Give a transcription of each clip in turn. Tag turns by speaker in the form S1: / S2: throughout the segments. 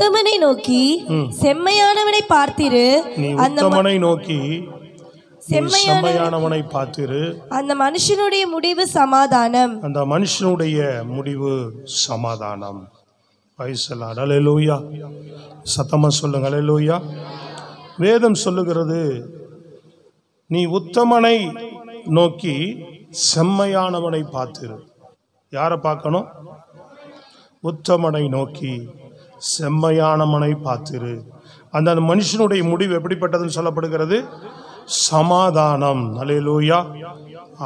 S1: உத்தமனை நோக்கி செம்மையானவனை பார்த்திரு.
S2: உத்தமனை நோக்கி செம்மையானவனை பார்த்திரு.
S1: அந்த மனுஷனுடைய முடிவு சமாதானம்.
S2: அந்த மனுஷனுடைய முடிவு சமாதானம். அல்லேலூயா. சத்தமா சொல்லுங்க அல்லேலூயா. வேதம் சொல்லுகிறது, நீ உத்தமனை நோக்கி செம்மையானவனை பார்த்திரு. யாரை பார்க்கணும்? உத்தமனை நோக்கி செம்மையானவனை பார்த்திரு. அந்த மனுஷனுடைய முடிவு எப்படிப்பட்டதுன்னு சொல்லப்படுகிறது? சமாதானம். அல்லேலூயா.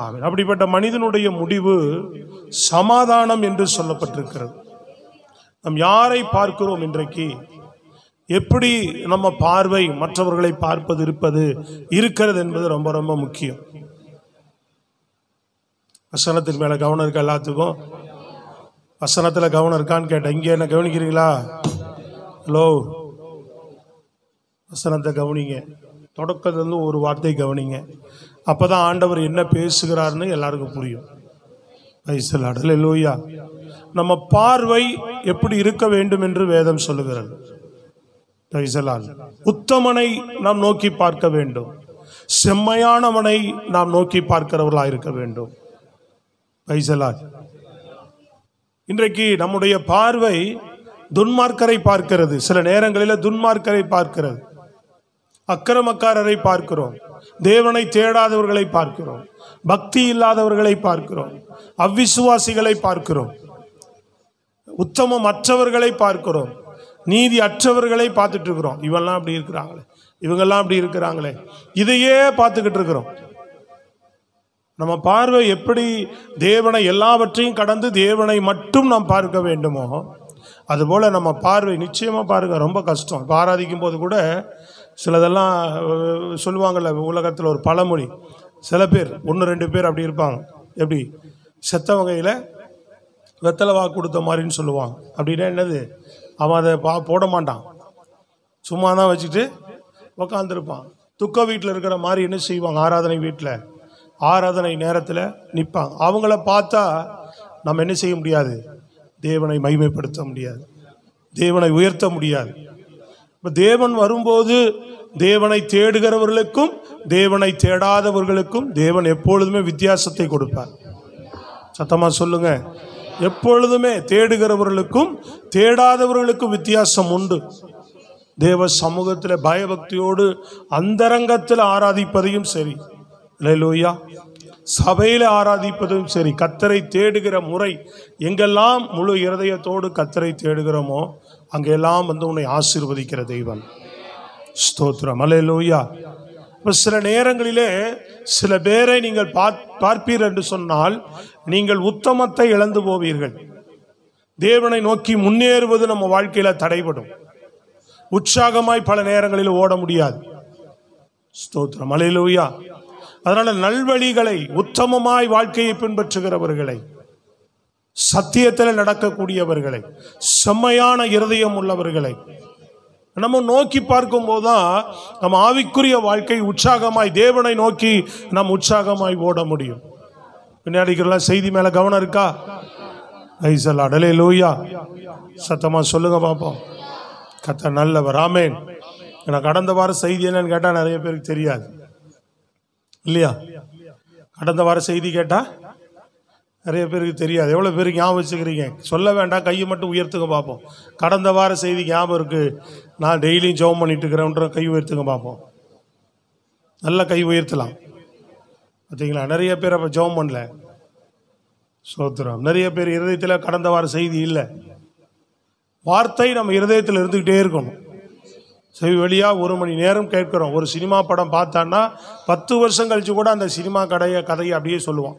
S2: ஆமென். அப்படிப்பட்ட மனிதனுடைய முடிவு சமாதானம் என்று சொல்லப்பட்டிருக்கிறது. நாம் யாரை பார்க்கிறோம் இன்றைக்கு? எப்படி நம்ம பார்வை மற்றவர்களை பார்ப்பது இருக்கிறது என்பது ரொம்ப ரொம்ப முக்கியம். வசனத்தின் மேல கவனம் இருக்கா? எல்லாத்துக்கும் வசனத்துல கவனம் இருக்கான்னு கேட்டேன். இங்கே என்ன கவனிக்கிறீங்களா? ஹலோ, வசனத்தை கவனிங்க. தொடக்கத்திலிருந்து ஒரு வார்த்தை கவனிங்க. அப்பதான் ஆண்டவர் என்ன பேசுகிறார்னு எல்லாருக்கும் புரியும். அல்லேலூயா. நம்ம பார்வை எப்படி இருக்க வேண்டும் என்று வேதம் சொல்லுகிறது. உத்தமனை நாம் நோக்கி பார்க்க வேண்டும். செம்மையானவனை நாம் நோக்கி பார்க்கிறவர்களாக இருக்க வேண்டும். இன்றைக்கு நம்முடைய பார்வை துன்மார்க்கரை பார்க்கிறது. சில நேரங்களில் துன்மார்க்கரை பார்க்கிறது. அக்கிரமக்காரரை பார்க்கிறோம். தேவனை தேடாதவர்களை பார்க்கிறோம். பக்தி இல்லாதவர்களை பார்க்கிறோம். அவ்விசுவாசிகளை பார்க்கிறோம். உத்தமம் அற்றவர்களை பார்க்கிறோம். நீதி அற்றவர்களை பார்த்துட்டு இருக்கிறோம். இவெல்லாம் அப்படி இருக்கிறாங்களே, இவங்கெல்லாம் அப்படி இருக்கிறாங்களே, இதையே பார்த்துக்கிட்டு இருக்கிறோம். நம்ம பார்வை எப்படி தேவனை எல்லாவற்றையும் கடந்து தேவனை மட்டும் நாம் பார்க்க வேண்டுமோ அதுபோல நம்ம பார்வை நிச்சயமா பாருங்க ரொம்ப கஷ்டம். இப்போ ஆராதிக்கும் போது கூட சிலதெல்லாம் சொல்லுவாங்கள்ல, உலகத்தில் ஒரு பழமொழி, சில பேர் 1-2 பேர் அப்படி இருப்பாங்க. எப்படி? செத்த வகையில் வெத்தலை வாக்கு கொடுத்த மாதிரின்னு சொல்லுவாங்க. அப்படின்னா என்னது? அவன் அதை போட மாட்டான், சும்மா தான் வச்சுட்டு உக்காந்துருப்பான். துக்க வீட்டில் இருக்கிற மாதிரி என்ன செய்வாங்க? ஆராதனை வீட்டில் ஆராதனை நேரத்தில் நிற்பாங்க. அவங்கள பார்த்தா நம்ம என்ன செய்ய முடியாது? தேவனை மகிமைப்படுத்த முடியாது, தேவனை உயர்த்த முடியாது. இப்போ தேவன் வரும்போது தேவனை தேடுகிறவர்களுக்கும் தேவனை தேடாதவர்களுக்கும் தேவன் எப்பொழுதுமே வித்தியாசத்தை கொடுப்பார். சத்தமா சொல்லுங்க. எப்பொழுதுமே தேடுகிறவர்களுக்கும் தேடாதவர்களுக்கும் வித்தியாசம் உண்டு. தேவ சமூகத்தில் பயபக்தியோடு அந்தரங்கத்தில் ஆராதிப்பதையும் சரி, அல்லேலூயா, சபையில் ஆராதிப்பதும் சரி, கர்த்தரை தேடுகிற முறை எங்கெல்லாம் முழு இருதயத்தோடு கர்த்தரை தேடுகிறோமோ அங்கெல்லாம் உன்னை ஆசீர்வதிக்கிற தெய்வம். ஸ்தோத்திரம். அல்லேலூயா. இப்போ சில நேரங்களிலே சில பேரை நீங்கள் பார்ப்பீர்கள் என்று சொன்னால் நீங்கள் உத்தமத்தை இழந்து போவீர்கள். தேவனை நோக்கி முன்னேறுவது நம்ம வாழ்க்கையில தடைபடும். உற்சாகமாய் பல நேரங்களில் ஓட முடியாது. ஸ்தோத்திரம். அல்லேலூயா. அதனால நல்வழிகளை, உத்தமமாய் வாழ்க்கையை பின்பற்றுகிறவர்களை, சத்தியத்தில் நடக்கக்கூடியவர்களை, செம்மையான இருதயம் உள்ளவர்களை நம்ம நோக்கி பார்க்கும் போதுதான் நம்ம ஆவிக்குரிய வாழ்க்கை உற்சாகமாய் தேவனை நோக்கி நாம் உற்சாகமாய் ஓட முடியும். பின்னாடிக்கெல்லாம் செய்தி மேல கவனம் இருக்கா? அல்லேலூயா. சத்தமா சொல்லுங்க பாப்போம். கர்த்தர் நல்லவர். ஆமென். எனக்கு கடந்த வாரம் செய்தி என்னன்னு கேட்டா நிறைய பேருக்கு தெரியாது இல்லையா? கடந்த வார செய்தி கேட்டா நிறைய பேருக்கு தெரியாது. எவ்வளோ பேருக்கு ஞாபகம் வச்சுக்கிறீங்க? சொல்ல வேண்டாம், கையை மட்டும் உயர்த்துங்க பார்ப்போம். கடந்த வார செய்தி ஞாபகம் இருக்கு, நான் டெய்லியும் ஜெபம் பண்ணிட்டு இருக்கிறேன்ற கை உயர்த்துங்க பார்ப்போம். நல்ல கை உயர்த்தலாம். பார்த்தீங்களா? நிறைய பேர் அப்போ ஜெபம் பண்ணல. ஸ்தோத்திரம். நிறைய பேர் இருதயத்தில் கடந்த வார செய்தி இல்லை. வார்த்தை நம்ம இருதயத்தில் இருந்துக்கிட்டே இருக்கணும். செவி வழியா 1 மணி நேரம் கேட்கிறோம். ஒரு சினிமா படம் பார்த்தான்னா 10 வருஷம் கழிச்சு கூட அந்த சினிமா கதையை அப்படியே சொல்லுவான்.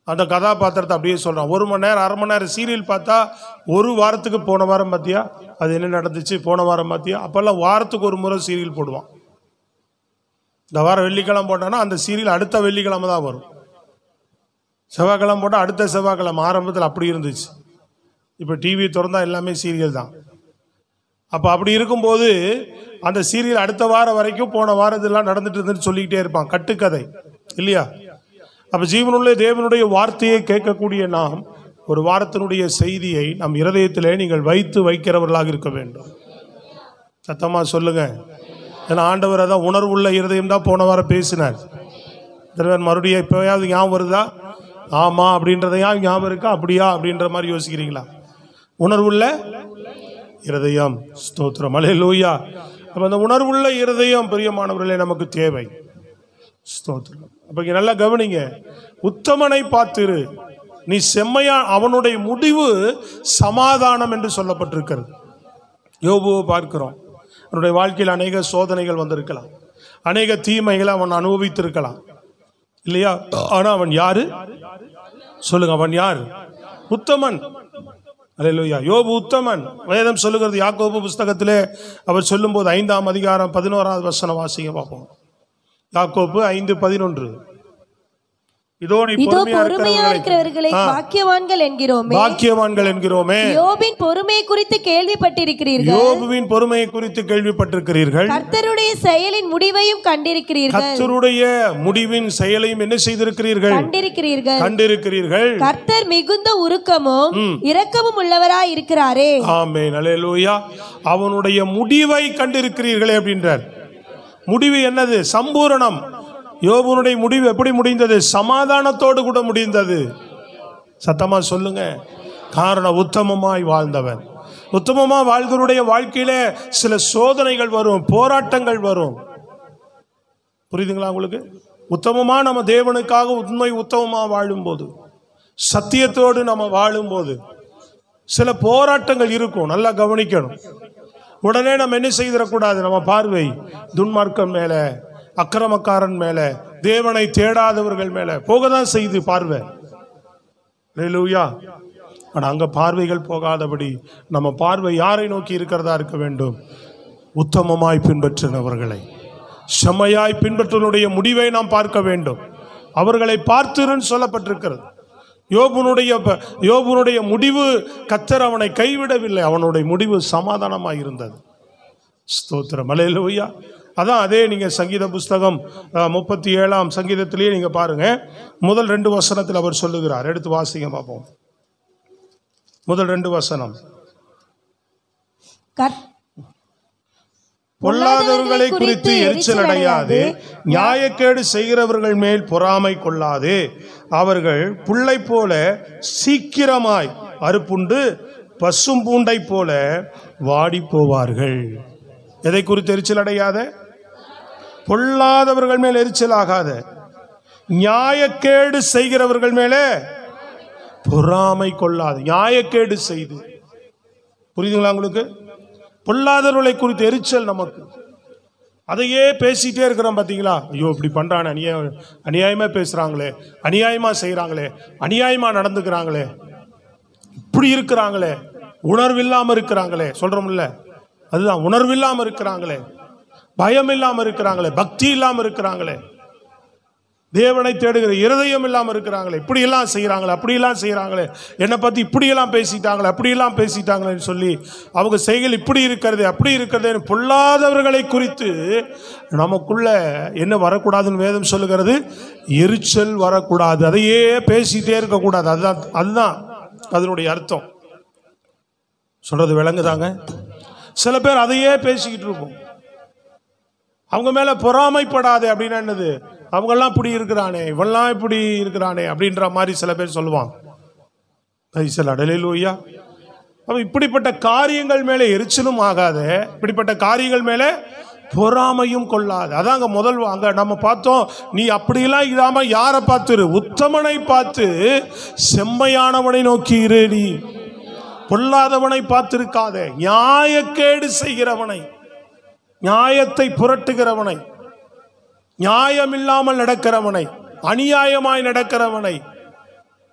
S2: அந்த கதாபாத்திரத்தை அப்படியே சொல்கிறான். 1 மணி நேரம் 1/2 மணி நேரம் சீரியல் பார்த்தா ஒரு வாரத்துக்கு போன வாரம் பார்த்தியா அது என்ன நடந்துச்சு, போன வாரம் பார்த்தியா, அப்போல்லாம் வாரத்துக்கு ஒரு முறை சீரியல் போடுவான். இந்த வாரம் வெள்ளிக்கிழமை போட்டான்னா அந்த சீரியல் அடுத்த வெள்ளிக்கிழமை தான் வரும். செவ்வாய்க்கிழமை போட்டால் அடுத்த செவ்வாய்க்கிழமை. ஆரம்பத்தில் அப்படி இருந்துச்சு. இப்போ டிவி திறந்தா எல்லாமே சீரியல் தான். அப்போ அப்படி இருக்கும்போது அந்த சீரியல் அடுத்த வாரம் வரைக்கும் போன வாரத்தெல்லாம் நடந்துட்டு இருந்துன்னு சொல்லிக்கிட்டே இருப்பான். கட்டுக்கதை இல்லையா? அப்போ ஜீவனுள்ள தேவனுடைய வார்த்தையை கேட்கக்கூடிய நாம் ஒரு வாரத்தினுடைய செய்தியை நம் இருதயத்திலே நீங்கள் வைக்கிறவர்களாக இருக்க வேண்டும். சத்தமாக சொல்லுங்க. ஏன்னா ஆண்டவர் அதான் உணர்வுள்ள இருதயம் தான் போன வாரம் பேசினார். மறுபடியும் இப்போயாவது ஞாபகம் வருதா? ஆமாம் அப்படின்றதையா ஞாபகம் இருக்கா? அப்படியா அப்படின்ற மாதிரி யோசிக்கிறீங்களா? உணர்வுள்ள இருதயம். ஸ்தோத்திரம், அல்லேலூயா. அப்போ அந்த உணர்வுள்ள இருதயம் பிரியமானவர்களே நமக்கு தேவை. ஸ்தோத்திரம். அப்போ இங்கே நல்லா கவனிங்க. உத்தமனை பார்த்திரு, நீ செம்மையா, அவனுடைய முடிவு சமாதானம் என்று சொல்லப்பட்டிருக்கிறது. யோபுவை பார்க்கிறோம். அவனுடைய வாழ்க்கையில் அநேக சோதனைகள் வந்திருக்கலாம், அநேக தீமைகளை அவன் அனுபவித்திருக்கலாம் இல்லையா? ஆனா அவன் யாரு சொல்லுங்க? அவன் யார்? உத்தமன். அல்லேலூயா. யோபு உத்தமன். வேதம் சொல்லுகிறது, யாக்கோபு புஸ்தகத்திலே அவர் சொல்லும்போது 5ஆம் அதிகாரம் 11வது வசனம் வாசிங்க பார்ப்போம். யாக்கோபு 5:11. இதோ
S1: பொறுமையா இருக்கிறவர்களை பாக்கியவான்கள் என்கிறோமே,
S2: பாக்கியவான்கள் என்கிறோமே.
S1: யோபின் பொறுமையை குறித்து கேள்விப்பட்டிருக்கிறீர்கள்,
S2: யோபுவின் பொறுமையை குறித்து கேள்விப்பட்டிருக்கிறீர்கள்.
S1: கர்த்தருடைய செயலின் முடிவையும் கண்டிருக்கிறீர்கள்,
S2: கர்த்தருடைய முடிவின் செயலையும் என்ன செய்திருக்கிறீர்கள்? கண்டிருக்கிறீர்கள்.
S1: கர்த்தர் மிகுந்த உருக்கமும் இரக்கமும் உள்ளவராய் இருக்கிறாரே.
S2: ஆமென், அல்லேலூயா. அவனுடைய முடிவை கண்டிருக்கிறீர்களே அப்படின்றார். முடிவு என்னது? சம்பூரணம். யோபுனுடைய முடிவு எப்படி முடிந்தது? சமாதானத்தோடு கூட முடிந்தது. சத்தமா சொல்லுங்க. காரணம், உத்தமமாய் வாழ்ந்தவன். உத்தமமா வாழ்ந்தவருடைய வாழ்க்கையில சில சோதனைகள் வரும், போராட்டங்கள் வரும். புரியுதுங்களா உங்களுக்கு? உத்தமமா நம்ம தேவனுக்காக உத்தமமா வாழும் போது, சத்தியத்தோடு நம்ம வாழும் போது சில போராட்டங்கள் இருக்கும். நல்லா கவனிக்கணும். உடனே நம்ம என்ன செய்திடக்கூடாது? நம்ம பார்வை துன்மார்க்கம் மேல, அக்கிரமக்காரன் மேல, தேவனை தேடாதவர்கள் மேல போகதான் செய்து பார்வை. அல்லேலூயா. ஆனா அங்க பார்வைகள் போகாதபடி நம்ம பார்வை யாரை நோக்கி இருக்கிறதா இருக்க வேண்டும்? உத்தமமாய் பின்பற்றினவர்களை, செம்மையாய் பின்பற்றினுடைய முடிவை நாம் பார்க்க வேண்டும். அவர்களை பார்த்துருன்னு சொல்லப்பட்டிருக்கிறது. யோபுனுடைய முடிவு, கர்த்தர் அவனை கைவிடவில்லை. அவனுடைய முடிவு சமாதானமாக இருந்தது. ஸ்தோத்திரம், அல்லேலூயா. அதான் அதே நீங்க சங்கீத புஸ்தகம் 37ஆம் சங்கீதத்திலேயே நீங்க பாருங்க, முதல் 2 வசனத்தில் அவர் சொல்லுகிறார். எடுத்து வாசிங்க பார்ப்போம். முதல் 2 வசனம். பொல்லாதவர்களை குறித்து எரிச்சல் அடையாதே, நியாயக்கேடு செய்கிறவர்கள் மேல் பொறாமை கொள்ளாதே. அவர்கள் புல்லை போல சீக்கிரமாய் அறுப்புண்டு பசும் பூண்டை போல வாடி போவார்கள். எதை குறித்து எரிச்சல் அடையாத? பொல்லாதவர்கள் மேல் எரிச்சல் ஆகாத, நியாயக்கேடு செய்கிறவர்கள் மேலே பொறாமை கொள்ளாது. நியாயக்கேடு செய்து, புரியுதுங்களா உங்களுக்கு? பொல்லாதவர்களை குறித்து எரிச்சல் நமக்கு. அதையே பேசிட்டே இருக்கிறோம் பார்த்தீங்களா? ஐயோ இப்படி பண்றானே, அநியாயமா பேசுறாங்களே, அநியாயமா செய்யறாங்களே, அநியாயமா நடந்துக்கிறாங்களே, இப்படி இருக்கிறாங்களே, உணர்வில்லாம இருக்கிறாங்களே, சொல்றோம்ல, அதுதான் உணர்வில்லாம இருக்கிறாங்களே, பயம் இல்லாம இருக்கிறாங்களே, பக்தி இல்லாம இருக்கிறாங்களே, தேவனை தேடுகிற இருதயம் இல்லாம இருக்கிறாங்களே, இப்படி எல்லாம் செய்யறாங்களே, அப்படி எல்லாம் செய்யறாங்களே, என்னை பத்தி இப்படி எல்லாம் பேசிட்டாங்களே, அப்படி எல்லாம் பேசிட்டாங்களேன்னு சொல்லி அவங்க செய்கள் இப்படி இருக்கிறது அப்படி இருக்கிறது, பொல்லாதவர்களை குறித்து நமக்குள்ள என்ன வரக்கூடாதுன்னு வேதம் சொல்லுகிறது? எரிச்சல் வரக்கூடாது. அதையே பேசிட்டே இருக்கக்கூடாது. அதுதான் அதனுடைய அர்த்தம். சொல்றது விளங்குதாங்க? சில பேர் அதையே பேசிக்கிட்டு இருப்போம். அவங்க மேல பொறாமைப்படாதே அப்படின்னா என்னது? அவங்கெல்லாம் இப்படி இருக்கிறானே, இவெல்லாம் இப்படி இருக்கிறானே அப்படின்ற மாதிரி சில பேர் சொல்லுவாங்க. அல்லேலூயா. அப்ப இப்படிப்பட்ட காரியங்கள் மேல எரிச்சலும் ஆகாத, இப்படிப்பட்ட காரியங்கள் மேல பொறாமையும் கொள்ளாது. அதாங்க முதல் அங்க நம்ம பார்த்தோம். நீ அப்படியெல்லாம் இல்லாம யாரை பார்த்துரு? உத்தமனை பார்த்து செம்மையானவனை நோக்கி இரு. நீ பொல்லாதவனை பார்த்திருக்காதே, நியாயக்கேடு செய்கிறவனை, நியாயத்தை புரட்டுகிறவனை, நியாயம் இல்லாமல் நடக்கிறவனை, அநியாயமாய் நடக்கிறவனை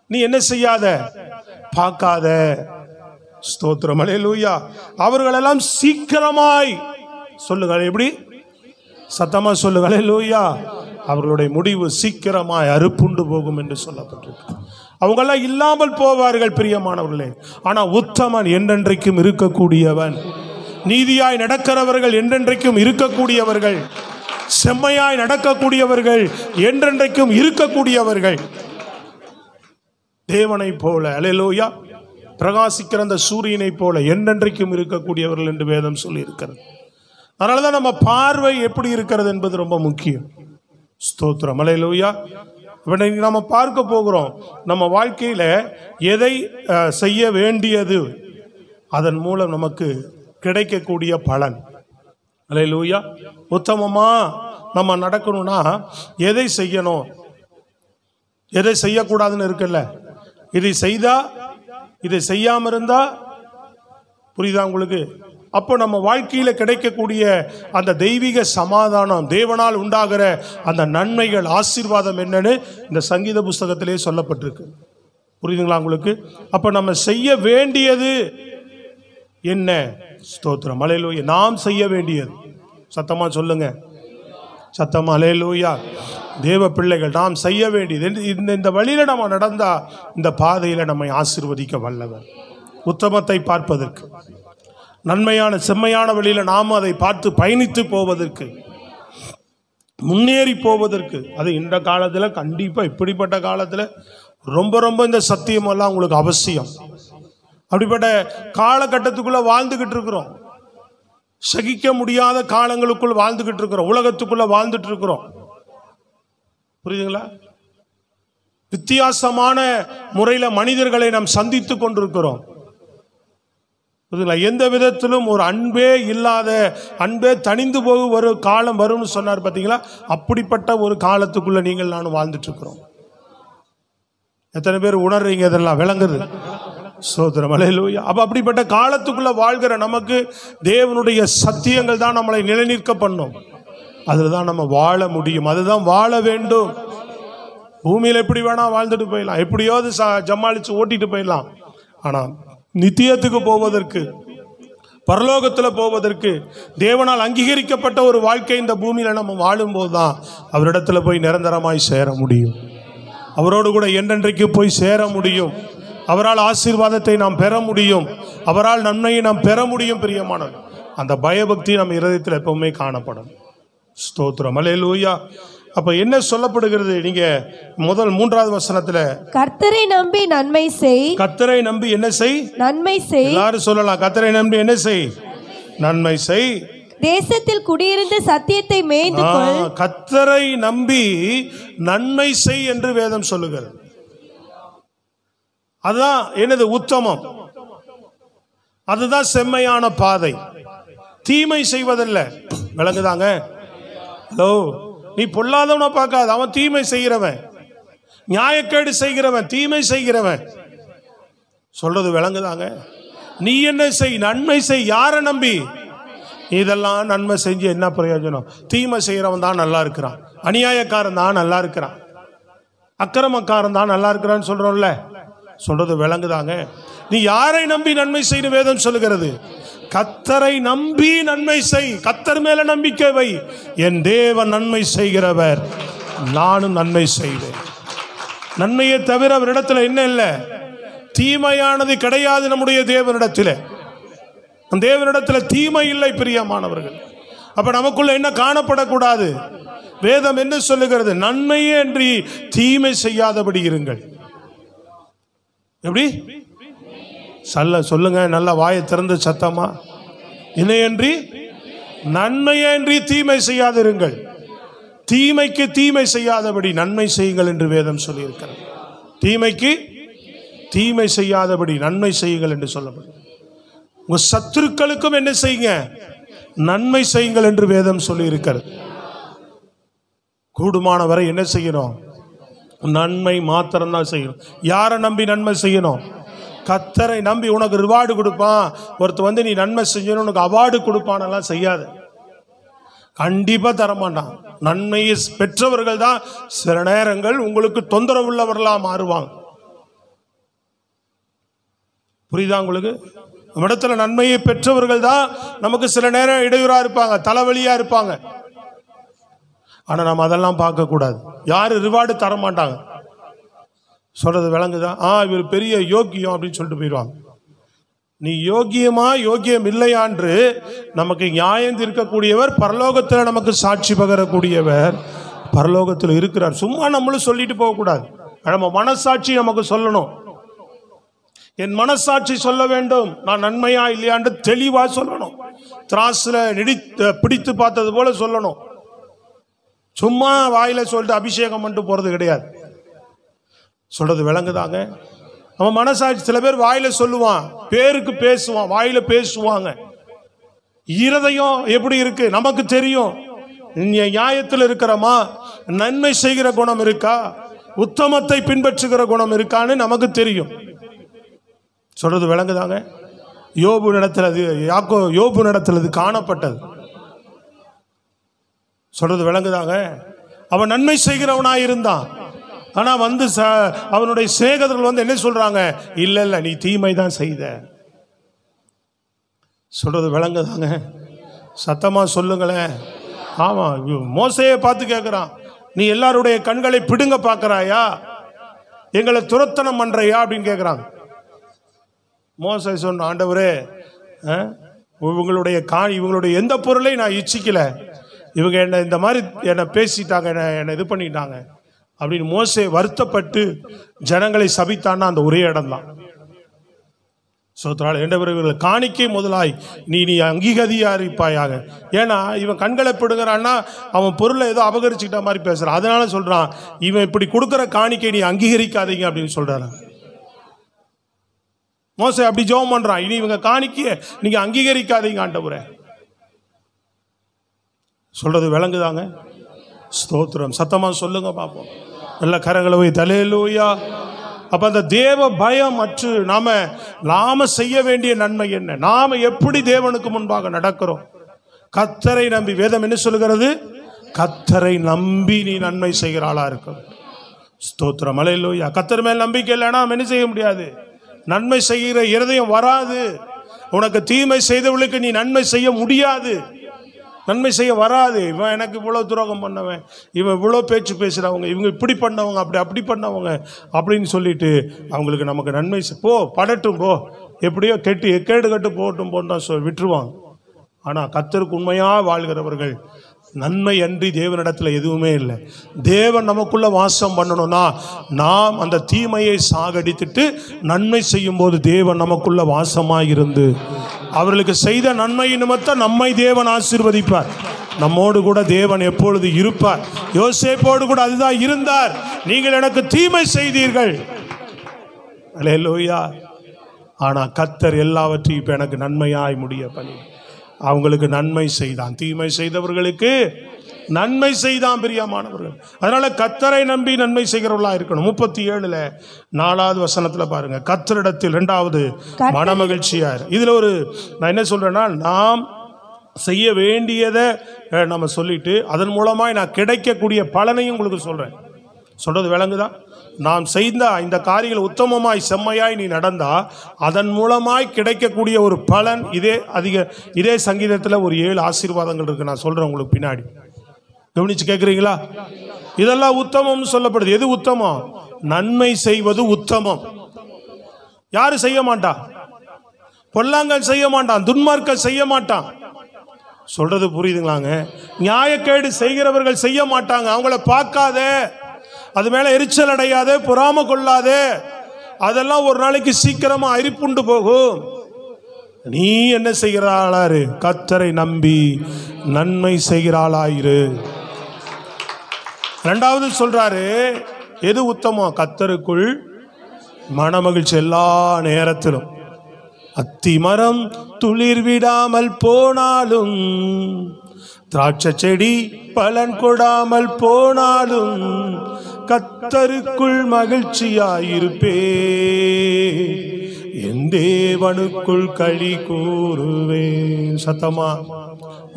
S2: நீ என்ன செய்யாத? பார்க்காத. ஸ்தோத்திரம், அல்லேலூயா. அவர்களெல்லாம் சீக்கிரமாய், சொல்லுங்கள், எப்படி? சத்தமா சொல்லுங்கள், அல்லேலூயா. அவர்களுடைய முடிவு சீக்கிரமாய் அறுப்புண்டு போகும் என்று சொல்லப்பட்டிருக்கு. அவங்கெல்லாம் இல்லாமல் போவார்கள் பிரியமானவர்களே. ஆனா உத்தமன் என்றென்றைக்கும் இருக்கக்கூடியவன். நீதியாய் நடக்கிறவர்கள் என்றென்றைக்கும் இருக்கக்கூடியவர்கள். செம்மையாய் நடக்கக்கூடியவர்கள் என்றென்றைக்கும் இருக்கக்கூடியவர்கள். தேவனை போல, அல்லேலூயா, பிரகாசிக்கிற அந்த சூரியனை போல என்றென்றைக்கும் இருக்கக்கூடியவர்கள் என்று வேதம் சொல்லி இருக்கிறது. அதனாலதான் நம்ம பார்வை எப்படி இருக்கிறது என்பது ரொம்ப முக்கியம். ஸ்தோத்திரம், அல்லேலூயா. நம்ம பார்க்க போகிறோம், நம்ம வாழ்க்கையில எதை செய்ய வேண்டியது, அதன் மூலம் நமக்கு கிடைக்கக்கூடிய பலன். அல்லேலூயா. உத்தமமா நம்ம நடக்கணும்னா எதை செய்யணும், எதை செய்யக்கூடாதுன்னு இருக்குல்ல. இதை செய்தா, இதை செய்யாம இருந்தா, புரியுதா உங்களுக்கு? அப்போ நம்ம வாழ்க்கையில கிடைக்கக்கூடிய அந்த தெய்வீக சமாதானம், தேவனால் உண்டாகிற அந்த நன்மைகள், ஆசீர்வாதம் என்னன்னு இந்த சங்கீத புஸ்தகத்திலே சொல்லப்பட்டிருக்கு. புரியுதுங்களா உங்களுக்கு? அப்போ நம்ம செய்ய வேண்டியது என்ன? ஸ்தோத்திரம், அல்லேலூயா. நாம் செய்ய வேண்டியது, சத்தமா சொல்லுங்க, சத்தமா அல்லேலூயா. தேவ பிள்ளைகள் நாம் செய்ய வேண்டியது, இந்த வழியில நம்ம நடந்தா இந்த பாதையில நம்மை ஆசீர்வதிக்க வல்லவர். உத்தமத்தை பார்ப்பதற்கு, நன்மையான செம்மையான வழியில நாம் அதை பார்த்து பயணித்து போவதற்கு, முன்னேறி போவதற்கு. அது இந்த காலத்தில் கண்டிப்பா, இப்படிப்பட்ட காலத்தில் ரொம்ப ரொம்ப இந்த சத்தியமெல்லாம் உங்களுக்கு அவசியம். அப்படிப்பட்ட காலகட்டத்துக்குள்ள வாழ்ந்துகிட்டு இருக்கிறோம். சகிக்க முடியாத காலங்களுக்குள் வாழ்ந்துகிட்டு இருக்கிறோம். உலகத்துக்குள்ள வாழ்ந்துட்டு இருக்கிறோம். புரியுதுங்களா? வித்தியாசமான முறையில் மனிதர்களை நாம் சந்தித்து கொண்டிருக்கிறோம். புரியுதுங்களா? எந்த விதத்திலும் ஒரு அன்பே இல்லாத, அன்பே தணிந்து போக ஒரு காலம் வரும்னு சொன்னார் பார்த்தீங்களா? அப்படிப்பட்ட ஒரு காலத்துக்குள்ள நீங்கள் நானும் வாழ்ந்துட்டு இருக்கிறோம். எத்தனை பேர் உணர்றீங்க? இதெல்லாம் விளங்குது. சோதரம், அல்லேலூயா. அப்ப அப்படிப்பட்ட காலத்துக்குள்ள வாழ்கிற நமக்கு தேவனுடைய சத்தியங்கள் தான் நம்மளை நிலைநிற்க பண்ணும். அதுதான் நம்ம வாழ முடியும். அதுதான் வாழ வேண்டும். பூமியில் எப்படி வேணா வாழ்ந்துட்டு போயிடலாம், எப்படியாவது ஜமாளிச்சு ஓட்டிட்டு போயிடலாம். ஆனா நித்தியத்துக்கு போவதற்கு, பரலோகத்தில் போவதற்கு, தேவனால் அங்கீகரிக்கப்பட்ட ஒரு வாழ்க்கை இந்த பூமியில நம்ம வாழும்போது தான் அவரிடத்துல போய் நிரந்தரமாய் சேர முடியும். அவரோடு கூட என்றென்றைக்கு போய் சேர முடியும். அவரால் ஆசீர்வாதத்தை நாம் பெற முடியும். அவரால் நன்மையை நாம் பெற முடியும். பிரியமானவர், அந்த பயபக்தி நம்ம இருதயத்தில் எப்பவுமே காணப்படும். ஸ்தோத்திரம், அல்லேலூயா. அப்ப என்ன சொல்லப்படுகிறது? நீங்க முதல் 3வது வசனத்துல, கர்த்தரை நம்பி நன்மை செய். கர்த்தரை நம்பி என்ன செய்? நன்மை செய். எல்லாரும் சொல்லலாம், கர்த்தரை நம்பி என்ன செய்? நன்மை செய். தேசத்தில் குடியிருந்து சத்தியத்தை மேய்ந்து கொள். கர்த்தரை நம்பி நன்மை செய் என்று வேதம் சொல்லுகிறது. அதுதான் என்னது? உத்தமம். அதுதான் செம்மையான பாதை. தீமை செய்வதல்ல. விளங்குதாங்க? ஹலோ, நீ பொல்லாதவனை பார்க்காத, அவன் தீமை செய்கிறவன், நியாயக்கேடு செய்கிறவன், தீமை செய்கிறவன். சொல்றது விளங்குதாங்க? நீ என்ன செய்? நன்மை செய். யாரை நம்பி? இதெல்லாம் நன்மை செஞ்சு என்ன பிரயோஜனம்? தீமை செய்கிறவன் தான் நல்லா இருக்கிறான், அநியாயக்காரன் தான் நல்லா இருக்கிறான், அக்கிரமக்காரன் தான் நல்லா இருக்கிறான்னு சொல்றோம்ல. சொல்றது விளங்குதாங்க? நீ யாரை நம்பி நன்மை செய்ய வேதம் சொல்லுகிறது? கர்த்தரை நம்பி நன்மை செய். கர்த்தர் மேல நம்பிக்கை வை. என் தேவன் நன்மை செய்கிறவர், நானும் நன்மை செய்வேன். நன்மையை தவிர அவரிடத்துல என்ன இல்லை? தீமையானது கிடையாது. நம்முடைய தேவனிடத்தில், தேவனிடத்துல தீமை இல்லை. பிரியமானவர்கள், அப்ப நமக்குள்ள என்ன காணப்படக்கூடாது? வேதம் என்ன சொல்லுகிறது? நன்மையே அன்றி தீமை செய்யாதபடி இருங்கள். எப்படி சொல்லுங்க, நல்ல வாயை திறந்து சத்தமா. இணையன்றி நன்மையன்றி தீமை செய்யாதிருங்கள். தீமைக்கு தீமை செய்யாதபடி நன்மை செய்யுங்கள் என்று வேதம் சொல்லியிருக்கிறது. தீமைக்கு தீமை செய்யாதபடி நன்மை செய்யுங்கள் என்று சொல்லப்படும். உங்க சத்துருக்களுக்கும் என்ன செய்யுங்க? நன்மை செய்யுங்கள் என்று வேதம் சொல்லி இருக்கிறது. கூடுமான வரை என்ன செய்யணும்? நன்மை மாத்திரம்தான் செய்யணும். யாரை நம்பி நன்மை செய்யணும்? கர்த்தரை நம்பி. உனக்கு ரிவார்டு கொடுப்பான் ஒருத்தர், நீ நன்மை செஞ்சணும் உனக்கு அவார்டு கொடுப்பானெல்லாம் செய்யாத. கண்டிப்பா தரமாட்டான். நன்மையை பெற்றவர்கள் தான் சில நேரங்கள் உங்களுக்கு தொந்தரவு உள்ளவர்களா மாறுவாங்க. புரியுதா உங்களுக்கு? நம்ம இடத்துல நன்மையை பெற்றவர்கள் தான் நமக்கு சில நேரம் இடையூறா இருப்பாங்க, தலைவலியா இருப்பாங்க. ஆனா நம்ம அதெல்லாம் பார்க்க கூடாது. யாரு ரிவார்டு தர மாட்டாங்க. சொல்றது விளங்குதா? இவர் பெரிய யோக்கியம் அப்படின்னு சொல்லிட்டு போயிடுவாங்க. நீ யோக்கியமா யோக்கியம் இல்லையான்று நமக்கு நியாயம் தீர்க்கக்கூடியவர், பரலோகத்தில் நமக்கு சாட்சி பகரக்கூடியவர் பரலோகத்தில் இருக்கிறார். சும்மா நம்மளும் சொல்லிட்டு போகக்கூடாது. நம்ம மனசாட்சி நமக்கு சொல்லணும். என் மனசாட்சி சொல்ல வேண்டும் நான் நன்மையா இல்லையான்னு தெளிவா சொல்லணும். திராசுல பிடித்து பார்த்தது போல சொல்லணும். சும்மா வாயில சொல்லிட்டு அபிஷேகம் பண்ணிட்டு போறது கிடையாது. சொல்றது விளங்குதாங்க? நம்ம மனசாட்சி, சில பேர் வாயில சொல்லுவான், பேருக்கு பேசுவான், வாயில பேசுவாங்க. இருதயம் எப்படி இருக்கு நமக்கு தெரியும். நியாயத்தில் இருக்கிறோமா, நன்மை செய்கிற குணம் இருக்கா, உத்தமத்தை பின்பற்றுகிற குணம் இருக்கான்னு நமக்கு தெரியும். சொல்றது விளங்குதாங்க? யோபு நடத்துல யோபு நடத்துல இது காணப்பட்டது. சொல்றது விளங்குதாங்க? அவன் நன்மை செய்கிறவனாய் இருந்தான். ஆனா அவனுடைய சிநேகிதர்கள் என்ன சொல்றாங்க, இல்ல இல்ல நீ தீமை தான் செய்த. சொல்றது விளங்குதாங்க? சத்தமா சொல்லுங்களேன். ஆமா, மோசையை பார்த்து கேட்கிறான், நீ எல்லாருடைய கண்களை பிடுங்க பார்க்கறாயா, எங்களை துரத்தனம் பண்றையா அப்படின்னு கேட்கிறாங்க. மோசே சொன்ன, ஆண்டவரே இவங்களுடைய எந்த பொருளை நான் இச்சிக்கல, இவங்க என்ன இந்த மாதிரி என்னை பேசிட்டாங்க, என்னை இது பண்ணிட்டாங்க அப்படின்னு மோசே வருத்தப்பட்டு ஜனங்களை சபித்தான்னா அந்த ஒரே இடம் தான். இவர்கள் காணிக்கை முதலாய் நீ அங்கீகரிப்பாயாக. ஏன்னா இவன் கண்களை பிடுங்கிறான்னா அவன் பொருளை ஏதோ அபகரிச்சுக்கிட்ட மாதிரி பேசுறான். அதனால சொல்றான், இவன் இப்படி கொடுக்கிற காணிக்கை நீ அங்கீகரிக்காதீங்க அப்படின்னு சொல்றான். மோசே அப்படி ஜெபம் பண்றான், இனி இவங்க காணிக்கைய நீங்க அங்கீகரிக்காதீங்க ஆண்டவரே. சொல்றது விளங்குதாங்க? ஸ்தோத்திரம். சத்தமா சொல்லுங்க பாப்போம். நல்ல கரங்களை போய் அல்லேலூயா. அப்ப அந்த தேவ பயம் அற்று நாம செய்ய வேண்டிய நன்மை என்ன, நாம எப்படி தேவனுக்கு முன்பாக நடக்கிறோம். கர்த்தரை நம்பி, வேதம் என்ன சொல்லுகிறது, கர்த்தரை நம்பி நீ நன்மை செய்கிற ஆளா இருக்கும். ஸ்தோத்திரம். அல்லேலூயா. கர்த்தர் மேல் நம்பிக்கை இல்லைன்னா என்ன செய்ய முடியாது, நன்மை செய்கிற இருதயம் வராது. உனக்கு தீமை செய்தவர்களுக்கு நீ நன்மை செய்ய முடியாது, நன்மை செய்ய வராது. இவன் எனக்கு இவ்வளவு துரோகம் பண்ணவன், இவன் இவ்வளவு பேச்சு பேசுறவங்க, இவங்க இப்படி பண்ணவங்க, அப்படி பண்ணவங்க அப்படின்னு சொல்லிட்டு அவங்களுக்கு நமக்கு நன்மை படட்டும் போ, எப்படியோ கேடு கட்டு போட்டும் போன்னு விட்டுருவாங்க. ஆனா கர்த்தருக்கு உண்மையா வாழ்கிறவர்கள் நன்மை அன்றி தேவனிடத்துல எதுவுமே இல்லை. தேவன் நமக்குள்ள வாசம் பண்ணணும்னா நாம் அந்த தீமையை சாகடித்துட்டு நன்மை செய்யும் போது தேவன் நமக்குள்ள வாசமாய் இருந்து அவர்களுக்கு செய்த நன்மை நிமித்தம் நம்மை தேவன் ஆசீர்வதிப்பார். நம்மோடு கூட தேவன் எப்பொழுது இருப்பார். யோசேப்போடு கூட அதுதான் இருந்தார். நீங்கள் எனக்கு தீமை செய்தீர்கள், அல்லேலூயா, ஆனா கர்த்தர் எல்லாவற்றையும் இப்ப எனக்கு நன்மையாய் முடிய பண்ணி அவங்களுக்கு நன்மை செய்தான். தீமை செய்தவர்களுக்கு நன்மை செய்தான் பிரியமானவர்கள். அதனால கர்த்தரை நம்பி நன்மை செய்கிறவர்களா இருக்கணும். 37 4வது வசனத்துல பாருங்க, கர்த்தரிடத்தில் 2வது மனமகிழ்ச்சியா. இதுல நான் என்ன சொல்றேன்னா, நாம் செய்ய வேண்டியதை நம்ம சொல்லிட்டு அதன் மூலமாய் நான் கிடைக்கக்கூடிய பலனையும் உங்களுக்கு சொல்றேன். சொல்றது விளங்குதான்? நாம் செய்த இந்த காரியங்கள் உத்தமமாய் செம்மையாய் நீ நடந்தா அதன் மூலமாய் கிடைக்கக்கூடிய ஒரு பலன் இதே சங்கீதத்தில் ஒரு 7 ஆசீர்வாதங்கள் இருக்கு. நான் சொல்றேன் உங்களுக்கு பின்னாடி, கவனிச்சு கேட்குறீங்களா? இதெல்லாம் உத்தமம் சொல்லப்படுது. எது உத்தமம்? நன்மை செய்வது உத்தமம். யாரு செய்ய மாட்டா? பொல்லாங்கன் செய்ய மாட்டான், துன்மார்க்கன் செய்ய மாட்டான். சொல்றது புரியுதுங்களாங்க? நியாயக்கேடு செய்கிறவர்கள் செய்ய மாட்டாங்க. அவங்கள பார்க்காத, அது மேல எரிச்சல் அடையாதே, பொறாம கொள்ளாதே. அதெல்லாம் ஒரு நாளைக்கு சீக்கிரமா அரிப்புண்டு போகும். நீ என்ன செய்கிறாளாரு? கர்த்தரை நம்பி நன்மை செய்கிறாளாயிரு. 2வது சொல்றாரு, எது உத்தமம்? கர்த்தருக்குள் மனமகிழ்ச்சி எல்லா நேரத்திலும். அத்திமரம் துளிர் விடாமல் போனாலும், திராட்சை செடி பலன் கொடாமல் போனாலும், கர்த்தருக்குள் மகிழ்ச்சியாயிருப்பே, என் தேவனுக்குள் களி கூறுவேன். சத்தமா,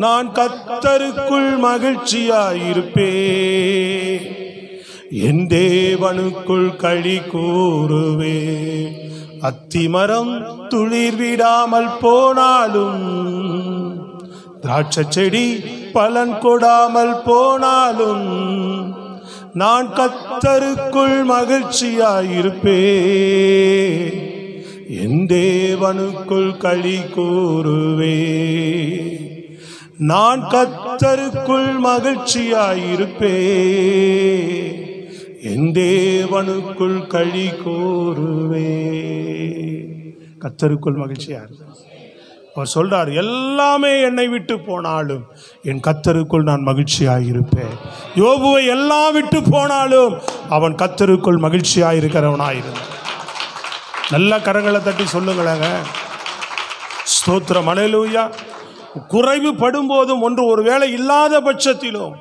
S2: நான் கர்த்தருக்குள் மகிழ்ச்சியாயிருப்பே, என் தேவனுக்குள் களி கூறுவே. அத்திமரம் துளிர் விடாமல் போனாலும், திராட்சை செடி பலன் கொடாமல் போனாலும், நான் கர்த்தருக்குள் மகிழ்ச்சியாயிருப்பே, என் தேவனுக்குள் களி கூறுவே. நான் கர்த்தருக்குள் மகிழ்ச்சியாயிருப்பே, என் தேவனுக்குள் களி கூறுவே. கர்த்தருக்குள் மகிழ்ச்சியா இருக்கு. அவர் சொல்றார், எல்லாமே என்னை விட்டு போனாலும் என் கர்த்தருக்குள் நான் மகிழ்ச்சியாக இருப்பேன். யோபுவை எல்லாம் விட்டு போனாலும் அவன் கர்த்தருக்குள் மகிழ்ச்சியாக இருக்கிறவனாயிருந்தான். நல்ல கரங்களை தட்டி சொல்லுங்களேங்க. ஸ்தோத்திரம், அல்லேலூயா. குறைவு படும்போதும் ஒன்று ஒருவேளை இல்லாத பட்சத்திலும்,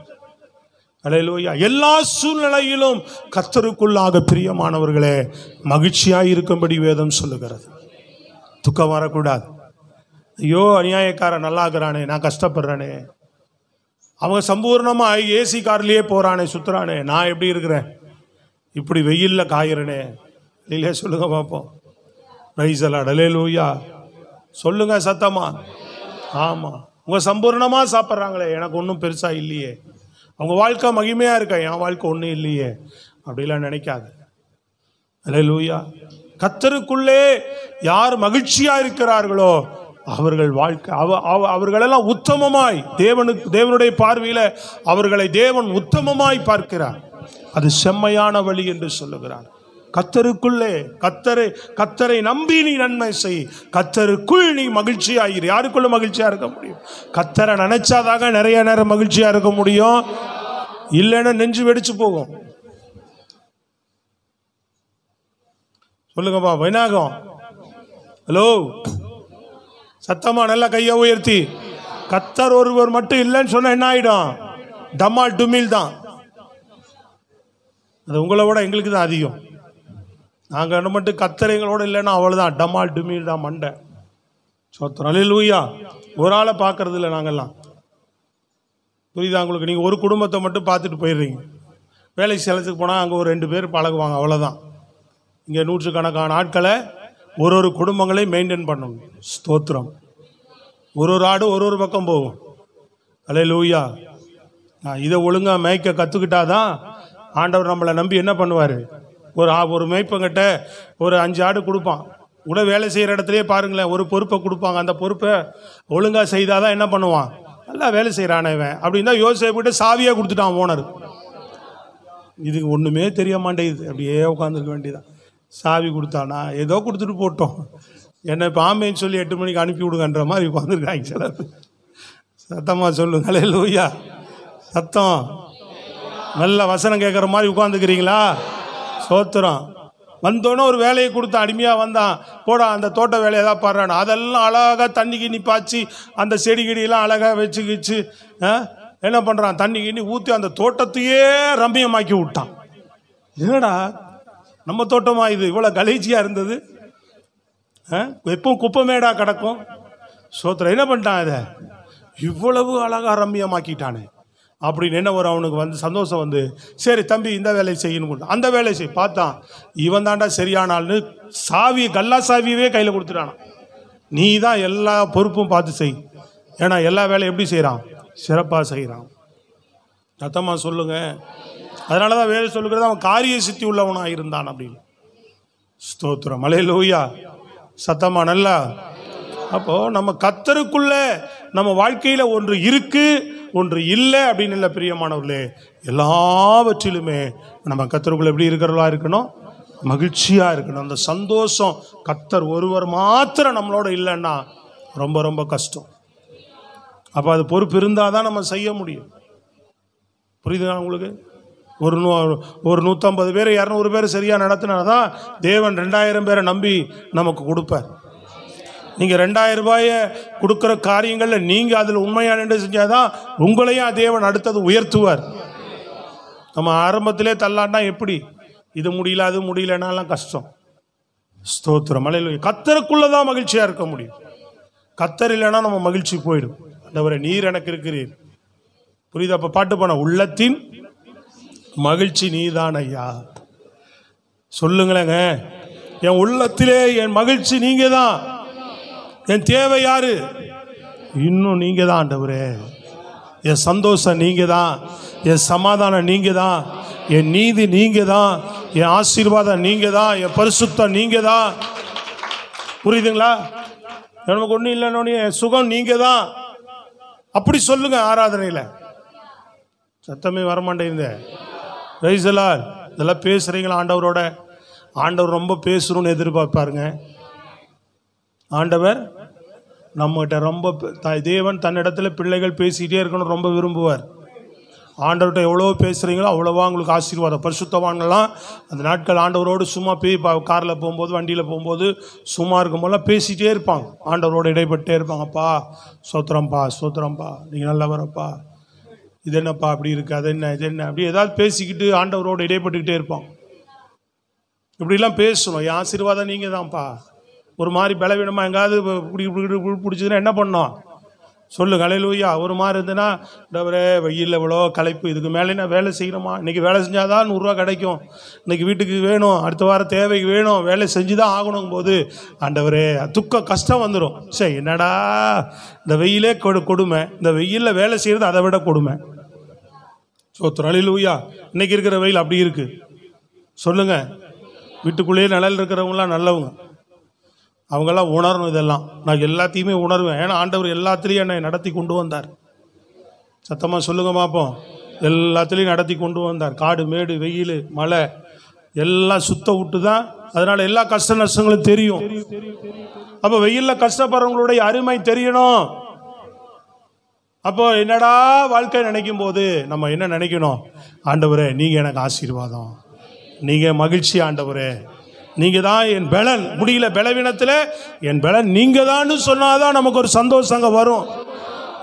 S2: அல்லேலூயா, எல்லா சூழ்நிலையிலும் கர்த்தருக்குள்ளாக பிரியமானவர்களே மகிழ்ச்சியாக இருக்கும்படி வேதம் சொல்லுகிறது. துக்கம் வரக்கூடாது. ஐயோ அநியாயக்காரன் நல்லா இருக்கிறானே, நான் கஷ்டப்படுறானே, அவங்க சம்பூர்ணமாக ஏசி கார்லேயே போகிறானே, சுற்றுறானே, நான் எப்படி இருக்கிறேன், இப்படி வெயிலில் காயிறனே. இல்லையா சொல்லுங்க பார்ப்போம். பிரைஸ் தி லார்ட், அல்லேலூயா. சொல்லுங்க சத்தமா. ஆமாம், உங்கள் சம்பூர்ணமாக சாப்பிட்றாங்களே, எனக்கு ஒன்றும் பெருசாக இல்லையே, அவங்க வாழ்க்கை மகிமையாக இருக்கா, என் வாழ்க்கை ஒன்றும் இல்லையே, அப்படிலாம் நினைக்காது. அல்லேலூயா. கர்த்தருக்குள்ளே யார் மகிழ்ச்சியாக இருக்கிறார்களோ அவர்கள் வாழ்க்கை அவர்களெல்லாம் உத்தமமாய் தேவனுடைய பார்வையில் அவர்களை தேவன் உத்தமமாய் பார்க்கிறார். அது செம்மையான வழி என்று சொல்லுகிறார். கர்த்தருக்குள்ளே கர்த்தரை நம்பி நீ நன்மை செய், கர்த்தருக்குள் நீ மகிழ்ச்சியாயிரு. யாருக்குள்ள மகிழ்ச்சியா இருக்க முடியும்? கர்த்தரை நினைச்சாதாக நிறைய நேரம் மகிழ்ச்சியா இருக்க முடியும், இல்லைன்னா நெஞ்சு வெடிச்சு போகும். சொல்லுங்கப்பா வைநாகம். ஹலோ, சத்தமா நல்லா கையை உயர்த்தி. கர்த்தர் ஒருவர் மட்டும் இல்லைன்னு சொன்னா என்ன ஆயிடும்? டமால் டுமில் தான். அது உங்களை விட எங்களுக்கு தான் அதிகம். நாங்கள் என்ன மட்டும் கர்த்தர் எங்களோட இல்லைன்னா அவ்வளோதான், டமால் டுமில் தான் மண்டை. சோத்திரம், அல்லேலூயா. ஒரு ஆளை பார்க்கறது இல்லை நாங்கள்லாம். புரியுதா உங்களுக்கு? நீங்கள் ஒரு குடும்பத்தை மட்டும் பார்த்துட்டு போயிடுறீங்க. வேலை ஸ்தலத்துக்கு போனால் அங்கே ஒரு 2 பேர் பழகுவாங்க, அவ்வளோதான். இங்கே நூற்றுக்கணக்கான ஆட்களை ஒரு குடும்பங்களையும் மெயின்டைன் பண்ணணும். ஸ்தோத்திரம். ஒரு ஆடு ஒரு பக்கம் போகும். அல்லேலூயா. இதை ஒழுங்காக மேய்க்க கற்றுக்கிட்டாதான் ஆண்டவர் நம்மளை நம்பி என்ன பண்ணுவார்? ஒரு மேய்ப்பங்கிட்ட ஒரு 5 ஆடு கொடுப்பான். கூட வேலை செய்கிற இடத்துலையே பாருங்களேன், ஒரு பொறுப்பை கொடுப்பாங்க. அந்த பொறுப்பை ஒழுங்காக செய்தால் தான் என்ன பண்ணுவான்? நல்லா வேலை செய்கிறானே இவன் அப்படின்னா யோசேப்புகிட்ட சாவியாக கொடுத்துட்டான் ஓனர். இதுக்கு ஒன்றுமே தெரிய மாட்டேங்குது, அப்படியே உட்காந்துருக்க வேண்டியதான். சாவி கொடுத்தானா ஏதோ கொடுத்துட்டு போட்டோம், என்னை இப்போ ஆமேன்னு சொல்லி 8 மணிக்கு அனுப்பி விடுங்கன்ற மாதிரி உட்காந்துருக்காங்க சிலர். சத்தமாக சொல்லுங்க அல்லேலூயா. சத்தம். நல்ல வசனம் கேட்குற மாதிரி உட்காந்துக்கிறீங்களா? சோத்திரம். வந்தோன்னே ஒரு வேலையை கொடுத்த அடிமையாக வந்தான், போடா அந்த தோட்ட வேலையை தான் பாடுறான். அதெல்லாம் அழகாக தண்ணி கிண்ணி பாய்ச்சி அந்த செடி கிடியெல்லாம் அழகாக வச்சு என்ன பண்ணுறான்? தண்ணி கிண்ணி ஊற்றி அந்த தோட்டத்தையே ரம்மியமாக்கி விட்டான். என்னடா நம்ம தோட்டமா இது இவ்வளோ கலைச்சியாக இருந்தது? எப்பவும் குப்பமேடா கிடக்கும். சோத்திரம். என்ன பண்ணிட்டான்? இதை இவ்வளவு அழகாக ரம்மியமாக்கிட்டானே அப்படின்னு என்ன ஒரு அவனுக்கு வந்து சந்தோஷம் வந்து, சரி தம்பி இந்த வேலையை செய்யணும், அந்த வேலையை செய். பார்த்தான், இவன் தாண்டா சரியான ஆள்னு சாவி கல்லா சாவியவே கையில் கொடுத்துட்டான். நீ தான் எல்லா பொறுப்பும் பார்த்து செய். ஏன்னா எல்லா வேலையும் எப்படி செய்கிறான்? சிறப்பாக செய்கிறான். சத்தமா சொல்லுங்க. அதனால தான் வேலை சொல்லுகிறது அவன் காரிய சித்தி உள்ளவனாக இருந்தான் அப்படின்னு. ஸ்தோத்திரம், அல்லேலூயா. சத்தமா நல்லா. அப்போது நம்ம கர்த்தருக்குள்ள நம்ம வாழ்க்கையில் ஒன்று இருக்கு ஒன்று இல்லை அப்படின்னு இல்லை பிரியமானவர்களே. எல்லாவற்றிலுமே நம்ம கர்த்தருக்குள்ள எப்படி இருக்கிறவர்களா இருக்கணும்? மகிழ்ச்சியாக இருக்கணும். அந்த சந்தோஷம் கர்த்தர் ஒருவர் மாத்திரம் நம்மளோட இல்லைன்னா ரொம்ப ரொம்ப கஷ்டம். அப்போ அது பொறுப்பு இருந்தால் தான் நம்ம செய்ய முடியும். புரியுதுங்களா உங்களுக்கு? ஒரு 150 பேர் 200 பேர் சரியாக நடத்தினா தான் தேவன் 2000 பேரை நம்பி நமக்கு கொடுப்பார். நீங்கள் 2000 ரூபாயை கொடுக்குற காரியங்களில் நீங்கள் அதில் உண்மையான நின்று செஞ்சாதான் உங்களையும் தேவன் அடுத்தது உயர்த்துவார். நம்ம ஆரம்பத்திலே தள்ளாண்டா எப்படி? இது முடியல அது முடியலனாலாம் கஷ்டம். ஸ்தோத்திரம், அல்லேலூயா. கர்த்தருக்குள்ளதான் மகிழ்ச்சியாக இருக்க முடியும். கர்த்தர் இல்லைன்னா நம்ம மகிழ்ச்சி போயிடும். ஆண்டவரே நீர் எனக்கு இருக்கிறீர். புரியுது? அப்போ பாட்டு பண்ண உள்ளத்தின் மகிழ்ச்சி நீதான் ஐயா. சொல்லுங்களேங்க, என் உள்ளத்திலே என் மகிழ்ச்சி நீங்க தான். என் தேவை யாரு? இன்னும் நீங்க தான் ஆண்டவரே. என் சந்தோஷம் நீங்க தான், என் சமாதானம் நீங்க தான், என் நீதி நீங்க தான், என் ஆசீர்வாதம் நீங்க தான், என் பரிசுத்தம் நீங்க தான். புரியுதுங்களா? நமக்கு ஒன்றும் இல்லைன்னு என் சுகம் நீங்க தான். அப்படி சொல்லுங்க ஆராதனையில். சத்தமே வரமாட்டேங்குது. Price the Lord. இதெல்லாம் பேசுகிறீங்களா ஆண்டவரோட? ஆண்டவர் ரொம்ப பேசணும்னு எதிர்பார்ப்பாருங்க. ஆண்டவர் நம்மகிட்ட ரொம்ப தேவன் தன்னிடத்துல பிள்ளைகள் பேசிக்கிட்டே இருக்கணும் ரொம்ப விரும்புவார். ஆண்டவர்கிட்ட எவ்வளோ பேசுகிறீங்களோ அவ்வளோவா உங்களுக்கு ஆசீர்வாதம். பரிசுத்தவான்கள்லாம் அந்த நாட்கள் ஆண்டவரோடு சும்மா காரில் போகும்போது வண்டியில் போகும்போது சும்மா இருக்கும்போதெல்லாம் பேசிகிட்டே இருப்பாங்க, ஆண்டவரோடு இடைப்பட்டே இருப்பாங்க. அப்பா சோத்திரம்ப்பா, சோத்திரம்ப்பா, நீங்கள் நல்லா வரப்பா, இது என்னப்பா அப்படி இருக்குது, அது என்ன, இது என்ன, அப்படி ஏதாவது பேசிக்கிட்டு ஆண்டவரோடு இடைப்பட்டுக்கிட்டே இருப்பாங்க. இப்படிலாம் பேசணும். என் ஆசீர்வாதம் நீங்கள் தான்ப்பா. ஒரு மாதிரி பலவீனமாக எங்காவது பிடிச்சதுன்னா என்ன பண்ணோம் சொல்லுங்க, அல்லேலூயா. ஒரு மாதிரி இருந்ததுன்னா, டவரே வெயில் எவ்வளோ களைப்பு, இதுக்கு மேலே நான் வேலை செய்யணுமா, இன்றைக்கி வேலை செஞ்சாதான் 100 ரூபா கிடைக்கும், இன்றைக்கி வீட்டுக்கு வேணும், அடுத்த வாரம் தேவைக்கு வேணும், வேலை செஞ்சு தான் ஆகணும் போது ஆண்டவரே துக்கம் கஷ்டம் வந்துடும். சரி என்னடா இந்த வெயிலே கொடுமை, இந்த வெயிலில் வேலை செய்கிறது அதை விட கொடுமை. சோத்திரம், அல்லேலூயா. இன்றைக்கி இருக்கிற வெயில் அப்படி இருக்குது சொல்லுங்கள். வீட்டுக்குள்ளேயே நிழல் இருக்கிறவங்களாம் நல்லவங்க, அவங்கெல்லாம் உணரணும். இதெல்லாம் நான் எல்லாத்தையுமே உணர்வேன். ஏன்னா ஆண்டவர் எல்லாத்துலேயும் என்னை நடத்தி கொண்டு வந்தார். சத்தமாக சொல்லுங்க பார்ப்போம். எல்லாத்துலேயும் நடத்தி கொண்டு வந்தார். காடு மேடு வெயில் மழை எல்லாம் சுத்த விட்டு தான். அதனால் எல்லா கஷ்ட நஷ்டங்களும் தெரியும். அப்போ வெயிலில் கஷ்டப்படுறவங்களுடைய அருமை தெரியணும். அப்போ என்னடா வாழ்க்கை நினைக்கும் போது நம்ம என்ன நினைக்கணும், ஆண்டவரே நீங்கள் எனக்கு ஆசீர்வாதம், நீங்கள் மகிழ்ச்சி, ஆண்டவரே நீங்கள் தான் என் பலன், முடியல பலவீனத்தில் என் பலன் நீங்கள் தான் சொன்னாதான் நமக்கு ஒரு சந்தோஷங்க வரும்.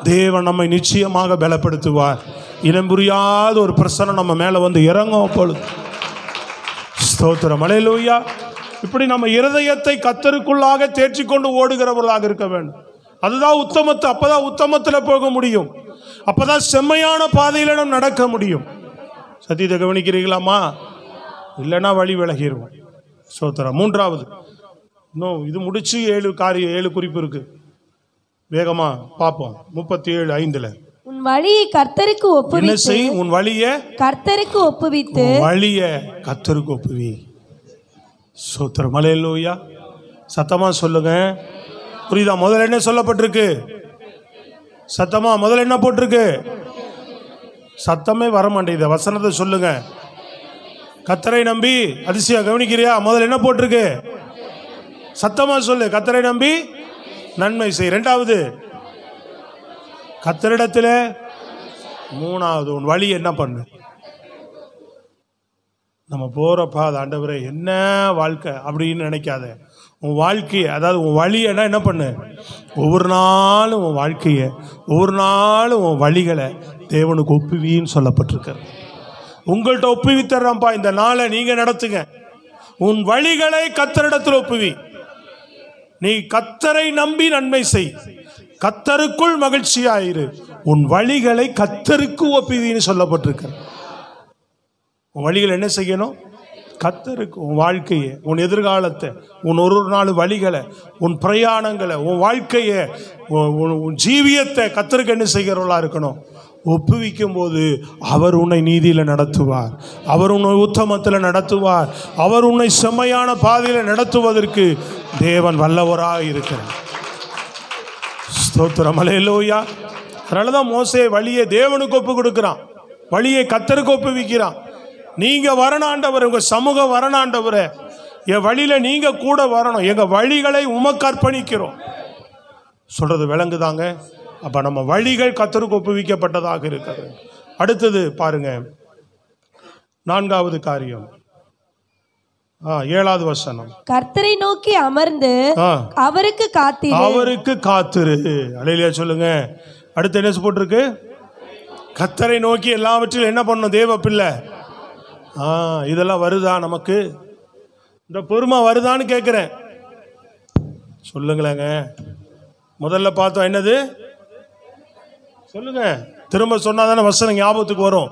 S2: தேவன் நம்மை நிச்சயமாக பலப்படுத்துவார். இனம் புரியாத ஒரு பிரசனம் நம்ம மேலே வந்து இறங்கும் பொழுது. ஸ்தோத்திரம், அல்லேலூயா. இப்படி நம்ம இருதயத்தை கர்த்தருக்குள்ளாக தேற்றிக்கொண்டு ஓடுகிறவர்களாக இருக்க வேண்டும். அதுதான் உத்தமத்தை. அப்பதான் உத்தமத்தில் போக முடியும். அப்பதான் செம்மையான பாதையில் நம்ம நடக்க முடியும். சத்தியத்தை கவனிக்கிறீங்களாமா? இல்லைன்னா வழி விலகிடுவோம். சோத்திரம். மூன்றாவது, இன்னும் இது முடிச்சு 7 குறிப்பு இருக்கு, வேகமா பார்ப்போம். 37:5
S1: உன் வழியை கர்த்தருக்கு ஒப்புவித்து,
S2: என்ன செய், உன் வழியை
S1: கர்த்தருக்கு ஒப்புவித்து,
S2: வழியை கர்த்தருக்கு ஒப்புவி. சோத்திரம், அல்லேலூயா. சத்தமா சொல்லுங்க, புரியுதா? முதல்ல என்ன சொல்லப்பட்டிருக்கு? சத்தமா முதல்ல என்ன போட்டிருக்கு? சத்தமே வர மாட்டேங்குது, வசனத்தை சொல்லுங்க. கர்த்தரை நம்பி அதிசயம் கவனிக்கிறியா? முதல்ல என்ன போட்டிருக்கு? சத்தமா சொல்லு. கர்த்தரை நம்பி நன்மை செய். 2வது கர்த்தரிடத்தில். 3வது உன் வழி என்ன பண்ணு. நம்ம போறப்பா அது ஆண்டவரே என்ன வாழ்க்கை அப்படின்னு நினைக்காத. உன் வாழ்க்கையை, அதாவது உன் வழியனா என்ன பண்ணு, ஒவ்வொரு நாளும் உன் வாழ்க்கையை, ஒவ்வொரு நாளும் உன் வழிகளை தேவனுக்கு ஒப்புவின்னு சொல்லப்பட்டிருக்க. உங்கள்கிட்ட ஒப்புவித்தர்றான்ப்பா, இந்த நாளை நீங்க நடத்துங்க. உன் வழிகளை கர்த்தரிடத்தில் ஒப்புவி. நீ கர்த்தரை நம்பி நன்மை செய், கர்த்தருக்குள் மகிழ்ச்சியாயிரு, உன் வழிகளை கர்த்தருக்கு ஒப்புவின்னு சொல்லப்பட்டிருக்க. உன் வழிகள் என்ன செய்யணும்? கர்த்தருக்கு. உன் வாழ்க்கையை, உன் எதிர்காலத்தை, உன் ஒரு நாள் வழிகளை, உன் பிரயாணங்களை, உன் வாழ்க்கையை, உன் ஜீவியத்தை கர்த்தருக்கு என்ன செய்கிறவர்களா இருக்கணும்? ஒப்புவிக்கும் போது அவர் உன்னை நீதியில் நடத்துவார், அவர் உன்னை உத்தமத்தில் நடத்துவார், அவர் உன்னை செம்மையான பாதையில் நடத்துவதற்கு தேவன் வல்லவராக இருக்கிறார். ஸ்தோத்திரம், அல்லேலூயா. அதனால தான் மோசே வழியை தேவனுக்கு ஒப்பு கொடுக்கிறான், வழியை கர்த்தருக்கு ஒப்புவிக்கிறான். நீங்க வரணும் ஆண்டவரே, உங்க சமூகம் வரணும் ஆண்டவரே, என் வழியில நீங்க கூட வரணும், எங்க வழிகளை உமக்கு அர்ப்பணிக்கிறோம். சொல்றது விளங்குதாங்க? அப்ப நம்ம வழிகள் கர்த்தருக்கு ஒப்புவிக்கப்பட்டதாக இருக்கிறது. அடுத்தது பாருங்க, 4வது காரியம், 7வது வசனம்.
S1: கர்த்தரை நோக்கி அமர்ந்து அவருக்கு காத்திரு. அவருக்கு
S2: காத்திரு. அல்லேலூயா சொல்லுங்க. அடுத்து என்ன போட்டிருக்கு? கர்த்தரை நோக்கி எல்லாவற்றிலும் என்ன பண்ணணும் தேவ பிள்ளை? இதெல்லாம் வருதா நமக்கு? இந்த பொறுமை வருதான்னு கேட்குறேன். சொல்லுங்களேங்க. முதல்ல பார்த்தோம் என்னது? சொல்லுங்க, திரும்ப சொன்னாதானே வசனம் ஞாபகத்துக்கு வரும்.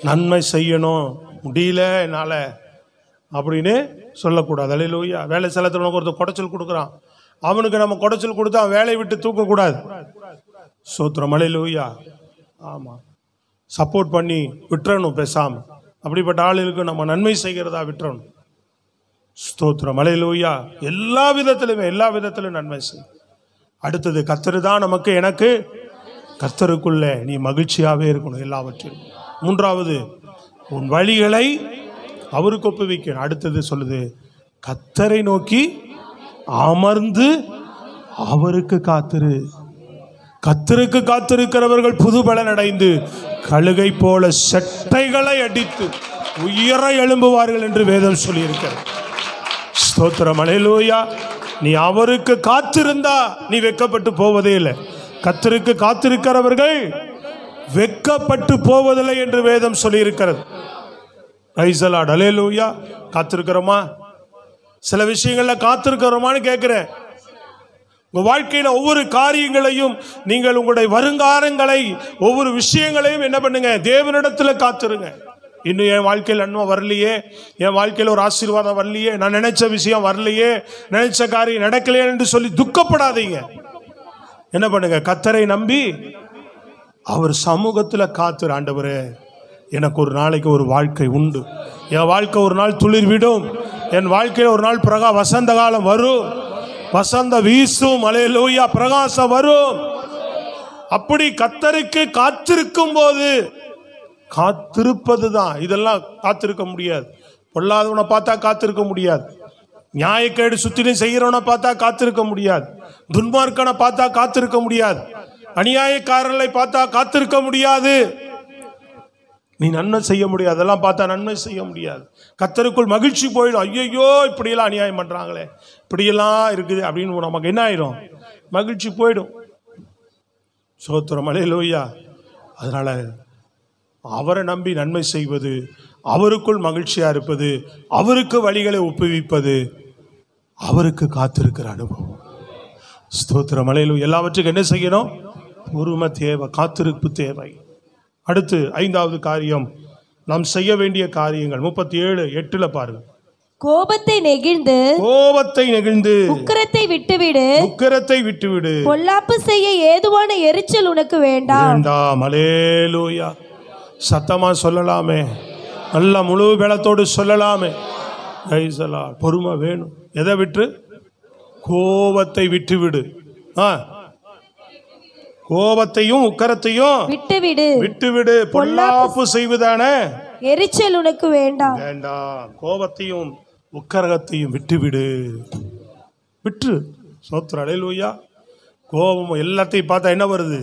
S2: நன்மை செய்யணும், முடியல என்னால் அப்படின்னு சொல்லக்கூடாது. அல்லேலூயா. வேலை ஸ்தலத்தில் உனக்கு ஒருத்தர் குடைச்சல் கொடுக்குறான், அவனுக்கு நம்ம குடைச்சல் கொடுத்தா வேலையை விட்டு தூக்கக்கூடாது. சோத்திரம், அல்லேலூயா. ஆமாம், சப்போர்ட் பண்ணி விட்டுறணும் பேசாமல். அப்படிப்பட்ட ஆளுகளுக்கு நம்ம நன்மை செய்கிறதா விட்டுறணும். ஸ்தோத்திரம், அல்லேலூயா. எல்லா விதத்திலும் நன்மை செய். அடுத்தது கர்த்தர் தான் நமக்கு, எனக்கு கர்த்தருக்குள்ளே நீ மகிழ்ச்சியாகவே இருக்கணும் எல்லாவற்றிலும். 3வது உன் வழிகளை அவருக்கு ஒப்புவிக்க. அடுத்தது சொல்லுது, கர்த்தரை நோக்கி அமர்ந்து அவருக்கு காத்திரு. கர்த்தருக்கு காத்திருக்கிறவர்கள் புது பலன் அடைந்து கழுகை போல செட்டைகளை அடித்து உயர எழும்புவார்கள் என்று வேதம் சொல்லியிருக்கிறது. ஸ்தோத்திரம், அல்லேலூயா. நீ அவருக்கு காத்திருந்தா நீ வெட்கப்பட்டு போவதே இல்லை. கர்த்தருக்கு காத்திருக்கிறவர்கள் வெட்கப்பட்டு போவதில்லை என்று வேதம் சொல்லியிருக்கிறது. பிரைஸ் தி லார்ட், அல்லேலூயா. காத்திருக்கிறோமா? சில விஷயங்கள்ல காத்திருக்கிறோமான்னு கேட்கிறேன். உங்க வாழ்க்கையில ஒவ்வொரு காரியங்களையும் நீங்கள் உங்களுடைய வருங்காலங்களை ஒவ்வொரு விஷயங்களையும் என்ன பண்ணுங்க, தேவனிடத்துல காத்திருங்க. இன்னும் என் வாழ்க்கையில் நன்மை வரலையே, என் வாழ்க்கையில் ஒரு ஆசீர்வாதம் வரலையே, நான் நினைச்ச விஷயம் வரலையே, நினைச்ச காரியம் நடக்கலையே என்று சொல்லி துக்கப்படாதீங்க. என்ன பண்ணுங்க, கர்த்தரை நம்பி அவர் சமூகத்துல காத்திரு. ஆண்டவரே, எனக்கு ஒரு நாளைக்கு ஒரு வாழ்க்கை உண்டு, என் வாழ்க்கை ஒரு நாள் துளிர் விடும், என் வாழ்க்கையில் ஒரு நாள் வசந்த காலம் வரும், வசந்த வீசும், அல்லேலூயா, பிரகாசம் வரும். அப்படி கர்த்தருக்கு காத்திருக்கும் போது காத்திருப்பது தான். இதெல்லாம் காத்திருக்க முடியாது. பொல்லாதவனை பார்த்தா காத்திருக்க முடியாது, நியாயக்கேடு சுத்திலும் செய்கிறவனை பார்த்தா காத்திருக்க முடியாது, துன்மார்க்கனை பார்த்தா காத்திருக்க முடியாது, அநியாயக்காரர்களை பார்த்தா காத்திருக்க முடியாது. நீ நன்மை செய்ய முடியாது, அதெல்லாம் பார்த்தா நன்மை செய்ய முடியாது. கர்த்தருக்குள் மகிழ்ச்சி போயிடும். ஐயோ, இப்படியெல்லாம் அநியாயம் பண்றாங்களே, இப்படியெல்லாம் இருக்குது அப்படின்னு நமக்கு என்ன ஆயிடும், மகிழ்ச்சி போயிடும். ஸ்தோத்திரம், அல்லேலூயா. அதனால அவரை நம்பி நன்மை செய்வது, அவருக்குள் மகிழ்ச்சியா இருப்பது, அவருக்கு வழிகளை ஒப்புவிப்பது, அவருக்கு காத்திருக்கிற அனுபவம். ஸ்தோத்திரம், அல்லேலூயா. எல்லாவற்றுக்கும் என்ன செய்யணும்? பொறுமை தேவை, காத்திருப்பு தேவை. அடுத்து 5வது காரியம், நாம் செய்ய வேண்டிய காரியங்கள் 37:8 பாருங்க.
S1: கோபத்தை நெகிழ்ந்து உக்கிரத்தை விட்டுவிடு. பொல்லாப்பு செய்ய ஏதுவான எரிச்சல் உனக்கு வேண்டாம்.
S2: அல்லேலூயா. சத்தமா சொல்லலாமே, நல்ல முழு பலத்தோடு சொல்லலாமே. பொறுமை வேணும். எதை விட்டு? கோபத்தை விட்டுவிடு. கோபத்தையும் உக்கரத்தையும் விட்டுவிடு. பொல்லாப்பு செய்வதான
S1: எரிச்சல் உனக்கு வேண்டாம்.
S2: கோபத்தையும் உக்கரத்தையும் விட்டுவிடு. விட்டு. ஸ்தோத்திரம், அல்லேலூயா. கோபம் எல்லாத்தையும் பார்த்தா என்ன வருது?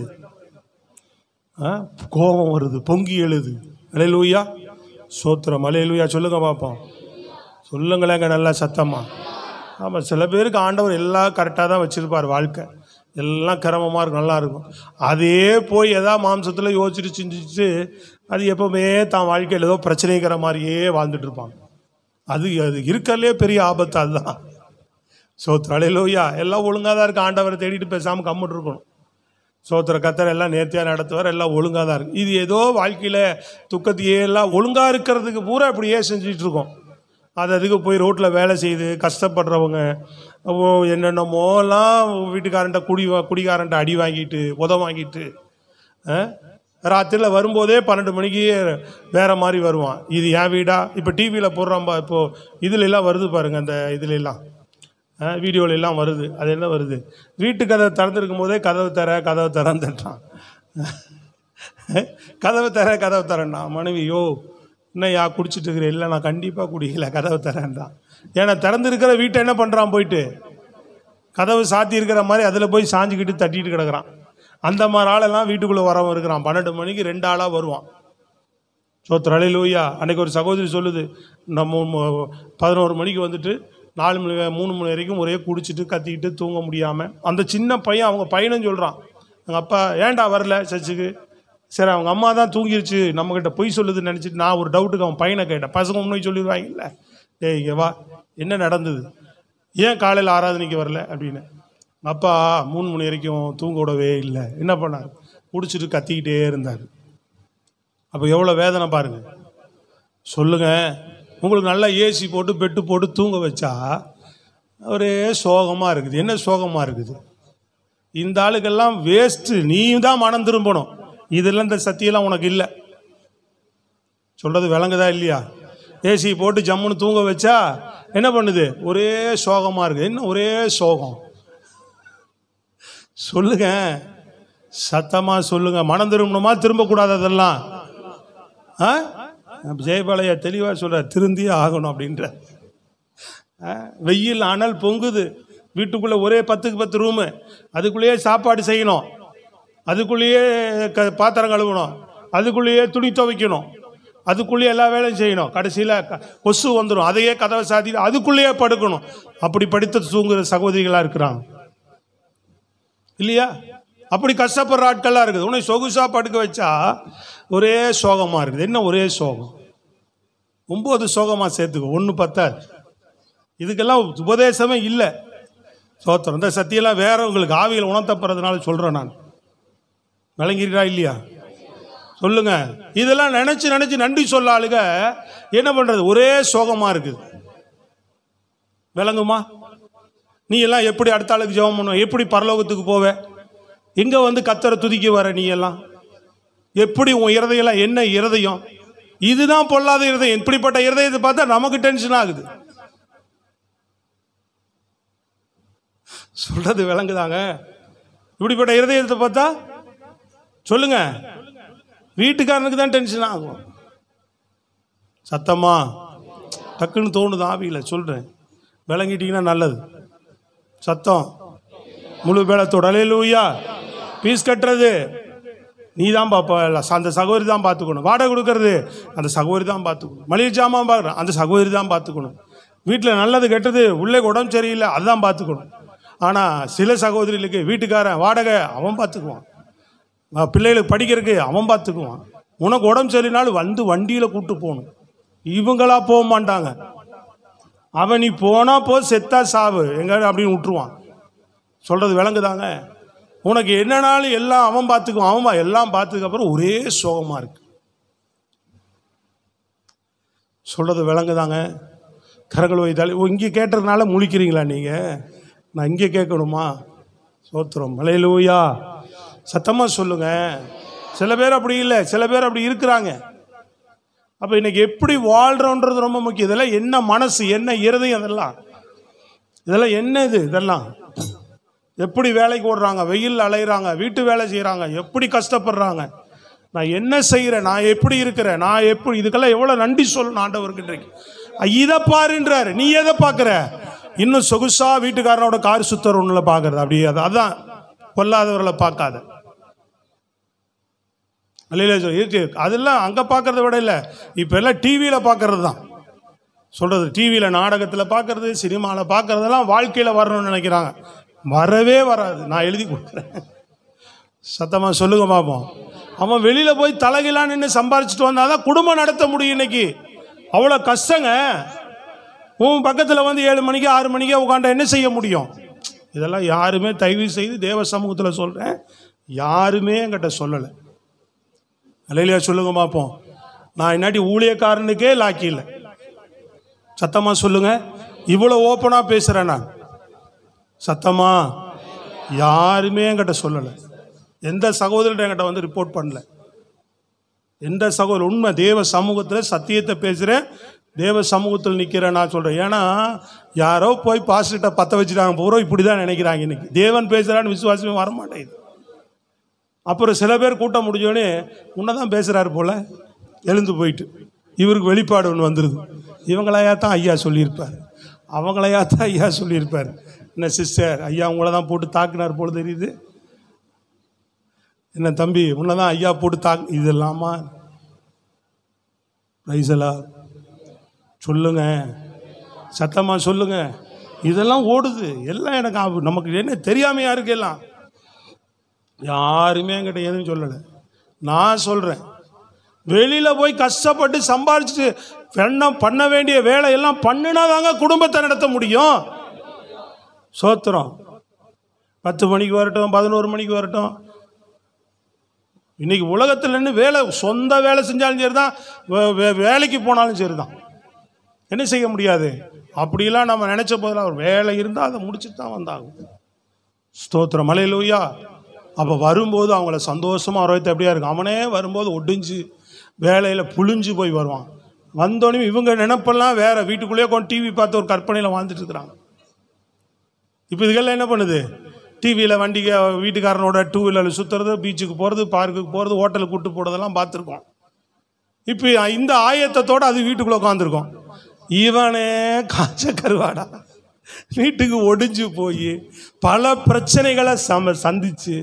S2: கோபம் வருது, பொங்கி எழுது. அல்லேலூயா. ஸ்தோத்திரம், அல்லேலூயா. சொல்லுங்க பாப்போம், சொல்லுங்களேங்க நல்லா சத்தமா. ஆமாம், சில பேருக்கு ஆண்டவர் எல்லாம் கரெக்டாக தான் வச்சுருப்பார், வாழ்க்கை எல்லாம் கிரமமாக இருக்கும், நல்லா இருக்கும். அதே போய் எதாவது மாம்சத்தில் யோசிச்சுட்டு சிந்திச்சுட்டு அது எப்போவுமே தான் வாழ்க்கையில் ஏதோ பிரச்சனைங்கிற மாதிரியே வாழ்ந்துட்டு இருப்பாங்க. அது இருக்கிறதுலே பெரிய ஆபத்து அதுதான். ஸ்தோத்திரம், அல்லேலூயா. எல்லாம் ஒழுங்காக தான் இருக்குது, ஆண்டவரை தேடிட்டு பேசாமல் கம்முட்டு இருக்கணும். ஸ்தோத்திர, கர்த்தர் எல்லாம் நேர்த்தியாக நடத்துவார், எல்லாம் ஒழுங்காக தான் இருக்குது. இது ஏதோ வாழ்க்கையில் துக்கத்தையே எல்லாம் ஒழுங்காக இருக்கிறதுக்கு பூரா இப்படியே செஞ்சிட்ருக்கோம். அதுக்கு போய் ரோட்டில் வேலை செய்து கஷ்டப்படுறவங்க என்னென்னமோலாம் வீட்டுக்காரன்ட்ட குடிகாரன்ட்ட அடி வாங்கிட்டு வாங்கிட்டு ராத்திரியில் வரும்போதே 12 மணிக்கு வேறு மாதிரி வருவான். இது என் வீடா? இப்போ டிவியில் போடுறான்பா, இப்போது இதுலெல்லாம் வருது பாருங்கள், அந்த இதுலெல்லாம் வீடியோலெல்லாம் வருது. அது என்ன வருது? வீட்டு கதவை திறந்துருக்கும் போதே கதவு தரன்னு தட்டான். கதவு தரேன்டா. மனைவியோ என்னையா குடிச்சிட்டு இருக்கிற? இல்லை, நான் கண்டிப்பாக குடிக்கல, கதவு தரேன்டான். ஏன்னா திறந்துருக்கிற வீட்டை என்ன பண்ணுறான், போயிட்டு கதவு சாத்தி இருக்கிற மாதிரி அதில் போய் சாஞ்சிக்கிட்டு தட்டிட்டு கிடக்குறான். அந்த மாதிரி ஆளெல்லாம் வீட்டுக்குள்ளே வரவன் இருக்கிறான். 12 மணிக்கு 2 ஆளாக வருவான். ஸ்தோத்திரம், அல்லேலூயா. அன்றைக்கி ஒரு சகோதரி சொல்லுது, நம்ம 11 மணிக்கு வந்துட்டு 4 மணி 3 மணி வரைக்கும் ஒரே குடிச்சிட்டு கத்திக்கிட்டு தூங்க முடியாமல் அந்த சின்ன பையன், அவங்க பையனும் சொல்கிறான், எங்கள் அப்பா ஏன்டா வரல சர்ச்சுக்கு? சரி, அவங்க அம்மா தான் தூங்கிருச்சு, நம்மக்கிட்ட பொய் சொல்லுதுன்னு நினச்சிட்டு நான் ஒரு டவுட்டுக்கு அவன் பையனை கேட்டேன். பசங்க முன்னாடி சொல்லிடுவாங்கல்ல, டேய் இங்கே வா, என்ன நடந்தது, ஏன் காலையில் ஆராதனைக்கு வரல அப்படின்னு. அப்பா 3 மணி வரைக்கும் தூங்க விடவே இல்லை. என்ன பண்ணார்? குடிச்சிட்டு கத்திக்கிட்டே இருந்தார். அப்போ எவ்வளோ வேதனை பாருங்கள். சொல்லுங்கள், உங்களுக்கு நல்லா ஏசி போட்டு பெட்டு போட்டு தூங்க வச்சா ஒரே சோகமாக இருக்குது. என்ன சோகமாக இருக்குது? இந்த ஆளுக்கெல்லாம் வேஸ்ட்டு. நீ தான் மனம் திரும்பணும். இதெல்லாம் இந்த சத்தியெல்லாம் உனக்கு இல்லை. சொல்கிறது விளங்குதா இல்லையா? ஏசி போட்டு ஜம்முன்னு தூங்க வச்சா என்ன பண்ணுது? ஒரே சோகமாக இருக்குது. என்ன ஒரே சோகம்? சொல்லுங்க, சத்தமாக சொல்லுங்க. மனம் திரும்பணுமா, திரும்பக்கூடாது? அதெல்லாம் ஜெயபாலையா தெளிவாக சொல்ற, திருந்தியே ஆகணும் அப்படின்ற. வெயில் அனல் பொங்குது, வீட்டுக்குள்ளே ஒரே 10க்கு 10 ரூமு, அதுக்குள்ளேயே சாப்பாடு செய்யணும், அதுக்குள்ளேயே பாத்திரம் கழுவணும், அதுக்குள்ளேயே துணி துவைக்கணும், அதுக்குள்ளேயே எல்லா வேலையும் செய்யணும். கடைசியில் கொசு வந்துடும், அதையே கதவை சாத்திட்டு அதுக்குள்ளேயே படுக்கணும். அப்படி படித்து தூங்குற சகோதரிகளாக இருக்கிறாங்க இல்லையா? அப்படி கஷ்டப்படுற ஆட்கள்லாம் இருக்குது. உன்னை சொகுசாக படுக்க வச்சா ஒரே சோகமாக இருக்குது. என்ன ஒரே சோகம்? 9 சோகமாக சேர்த்துக்கோ, 1 பத்தாது. இதுக்கெல்லாம் உபதேசமே இல்லை. சோத்திரம். இந்த சத்தியெல்லாம் வேற உங்களுக்கு ஆவியில் உணர்த்தப்படுறதுனால சொல்கிறேன் நான். விளங்கிறா இல்லையா? சொல்லுங்க. இதெல்லாம் நினைச்சு நினைச்சு நன்றி சொல்ல ஆளுங்க என்ன பண்றது? ஒரே சோகமாக இருக்குது. விளங்குமா? நீ எல்லாம் எப்படி அடுத்த ஆளுக்கு ஜெபம் பண்ணுவ? எப்படி பரலோகத்துக்கு போவே? எங்கே வந்து கத்தரை துதிக்க வர? நீ எல்லாம் எப்படி? உன் இருதயம் என்ன இருதயம்? இதுதான் பொல்லாத இருதயம். இப்படிப்பட்ட இருதயத்தை பார்த்தா நமக்கு டென்ஷன் ஆகுது. சொல்றது விளங்குதாங்க? இப்படிப்பட்ட இருதயத்தை பார்த்தா சொல்லுங்க, வீட்டுக்காரனுக்கு தான் டென்ஷன் ஆகும். சத்தமா டக்குன்னு தோணுது ஆவியில். சொல்றேன், விளங்கிட்டீங்கன்னா நல்லது. சத்தம் முழு பேலத்தோட அல்லேலூயா. பீஸ் கட்டுறது நீ தான் பாப்பா, அந்த சகோதரி தான் பார்த்துக்கணும். வாடகை கொடுக்கறது அந்த சகோதரி தான் பார்த்துக்கணும். மளிகை ஜாமான் பார்க்குற அந்த சகோதரி தான் பார்த்துக்கணும். வீட்டில் நல்லது கெட்டது, உள்ளே உடம்பு சரியில்லை, அதுதான் பார்த்துக்கணும். ஆனால் சில சகோதரிகளுக்கு வீட்டுக்காரன் வாடகை அவன் பார்த்துக்குவான், பிள்ளைகளுக்கு படிக்கிறதுக்கு அவன் பார்த்துக்குவான். உனக்கு உடம்பு சரினாலும் வந்து வண்டியில் கூப்பிட்டு போகணும். இவங்களா போக மாட்டாங்க. அவன் நீ போனா போ, செத்தா சாவு எங்க அப்படின்னு விட்டுருவான். சொல்றது விளங்குதாங்க? உனக்கு என்னன்னாலும் எல்லாம் அவன் பார்த்துக்குவான். அவன் எல்லாம் பார்த்ததுக்கு அப்புறம் ஒரே சோகமா இருக்கு. சொல்றது விளங்குதாங்க? கரங்கள் வைத்தாலே இங்கே கேட்டதுனால முழிக்கிறீங்களா நீங்க? நான் இங்கே கேட்கணுமா? சோத்திரம். அல்லேலூயா. சத்தமா சொல்லுங்க. சில பேர் அப்படி இல்லை, சில பேர் அப்படி இருக்கிறாங்க. அப்போ இன்னைக்கு எப்படி வாழ்றோன்றது ரொம்ப முக்கியம். இதெல்லாம் என்ன மனசு, என்ன இருதயம், இதெல்லாம் என்னது? இதெல்லாம் எப்படி வேலைக்கு ஓடுறாங்க, வெயில் அலையிறாங்க, வீட்டு வேலை செய்கிறாங்க, எப்படி கஷ்டப்படுறாங்க. நான் என்ன செய்கிறேன், நான் எப்படி இருக்கிறேன், நான் எப்படி, இதுக்கெல்லாம் எவ்வளோ நன்றி சொல்லணும் ஆண்டவருக்கு. இன்றைக்கு இதை பாருன்றாரு. நீ எதை பார்க்குற? இன்னும் சொகுசா வீட்டுக்காரனோட கார் சுத்தர் ஒன்றுல பார்க்கறது. அப்படி அதான் கொல்லாதவர்களை பார்க்காத. இருக்கு அதெல்லாம் அங்கே பார்க்கறத விட இல்லை, இப்போ எல்லாம் டிவியில் பார்க்கறது தான். சொல்கிறது டிவியில் நாடகத்தில் பார்க்கறது, சினிமாவில் பார்க்கறதெல்லாம் வாழ்க்கையில் வரணும்னு நினைக்கிறாங்க. வரவே வராது. நான் எழுதி கொடுக்குறேன். சத்தமாக சொல்லுங்க பார்ப்போம். அவன் வெளியில் போய் தலைகிலான்னு நின்று சம்பாரிச்சிட்டு வந்தாதான் குடும்பம் நடத்த முடியும். இன்னைக்கு அவ்வளோ கஷ்டங்க. உன் பக்கத்தில் வந்து 7 மணிக்கு 6 மணிக்கே உட்காண்டா என்ன செய்ய முடியும்? இதெல்லாம் யாருமே, தயவு செய்து தேவ சமூகத்தில் சொல்கிறேன், யாருமே என்கிட்ட சொல்லலை. அல்லேலூயா சொல்லுங்க பார்ப்போம். நான் என்னாடி ஊழியக்காரனுக்கே லாக்கி இல்லை. சத்தமாக சொல்லுங்க. இவ்வளோ ஓப்பனாக பேசுகிறேன் நான். சத்தமா யாருமே என்கிட்ட சொல்லலை. எந்த சகோதரர்கிட்ட என்கிட்ட வந்து ரிப்போர்ட் பண்ணல. எந்த சகோதரர் உண்மை தேவ சமூகத்தில் சத்தியத்தை பேசுகிறேன், தேவ சமூகத்தில் நிற்கிறேன் நான் சொல்கிறேன். ஏன்னா யாரோ போய் பாஸ்டர்கிட்ட பற்ற வச்சுட்டாங்க பூரா, இப்படி தான் நினைக்கிறாங்க. இன்னைக்கு தேவன் பேசுகிறான்னு விசுவாசமே வரமாட்டேங்குது. அப்புறம் சில பேர் கூட்டம் முடிஞ்சோடனே உன்னதான் பேசுகிறாரு போல் எழுந்து போயிட்டு இவருக்கு வெளிப்பாடு ஒன்று வந்துடுது. இவங்களையா தான் ஐயா சொல்லியிருப்பார், அவங்களையா தான் ஐயா சொல்லியிருப்பார். என்ன சிஸ்டர், ஐயா உங்களை தான் போட்டு தாக்குனார் போல தெரியுது. என்ன தம்பி, உன்னை தான் ஐயா போட்டு தாக்கு. இது இல்லாமா ரைசலா சொல்லுங்க, சத்தமாக சொல்லுங்க. இதெல்லாம் ஓடுது எல்லாம். எனக்கு நமக்கு என்ன தெரியாமையா இருக்கு? எல்லாம் யாருமே என்கிட்ட எதுவும் சொல்லலை. நான் சொல்கிறேன், வெளியில் போய் கஷ்டப்பட்டு சம்பாரிச்சுட்டு பண்ண வேண்டிய வேலையெல்லாம் பண்ணினா தாங்க குடும்பத்தை நடத்த முடியும். சோத்திரம். 10 மணிக்கு வரட்டும், 11 மணிக்கு வரட்டும். இன்னைக்கு உலகத்தில் நின்று வேலை, சொந்த வேலை செஞ்சாலும் சரி தான், வேலைக்கு போனாலும் சரி தான். என்ன செய்ய முடியாது? அப்படிலாம் நம்ம நினைச்ச போதெல்லாம் ஒரு வேலை இருந்தால் அதை முடிச்சுட்டு தான் வந்தாங்க. ஸ்தோத்திரம். அல்லேலூயா. அப்போ வரும்போது அவங்கள சந்தோஷமாக வரவேற்று எப்படியா இருக்கும். அவனே வரும்போது ஒடிஞ்சு வேலையில் புழிஞ்சு போய் வருவான். வந்தோடனே இவங்க நினைப்பெல்லாம் வேற, வீட்டுக்குள்ளேயே கொண்டு டிவி பார்த்து ஒரு கற்பனையில் வாழ்ந்துட்டு இருக்கிறாங்க. இப்போ இதுக்கெல்லாம் என்ன பண்ணுது? டிவியில் வண்டிக்கு வீட்டுக்காரனோட 2 வீலரில் சுற்றுறது, பீச்சுக்கு போகிறது, பார்க்குக்கு போகிறது, ஹோட்டலுக்கு கூப்பிட்டு போகிறதெல்லாம் பார்த்துருக்கோம். இப்போ இந்த ஆயத்தத்தோடு அது வீட்டுக்குள்ளே உட்காந்துருக்கோம். இவனே காஞ்ச கருவாடா வீட்டுக்கு ஒடிஞ்சு போய் பல பிரச்சனைகளை சந்திச்சு,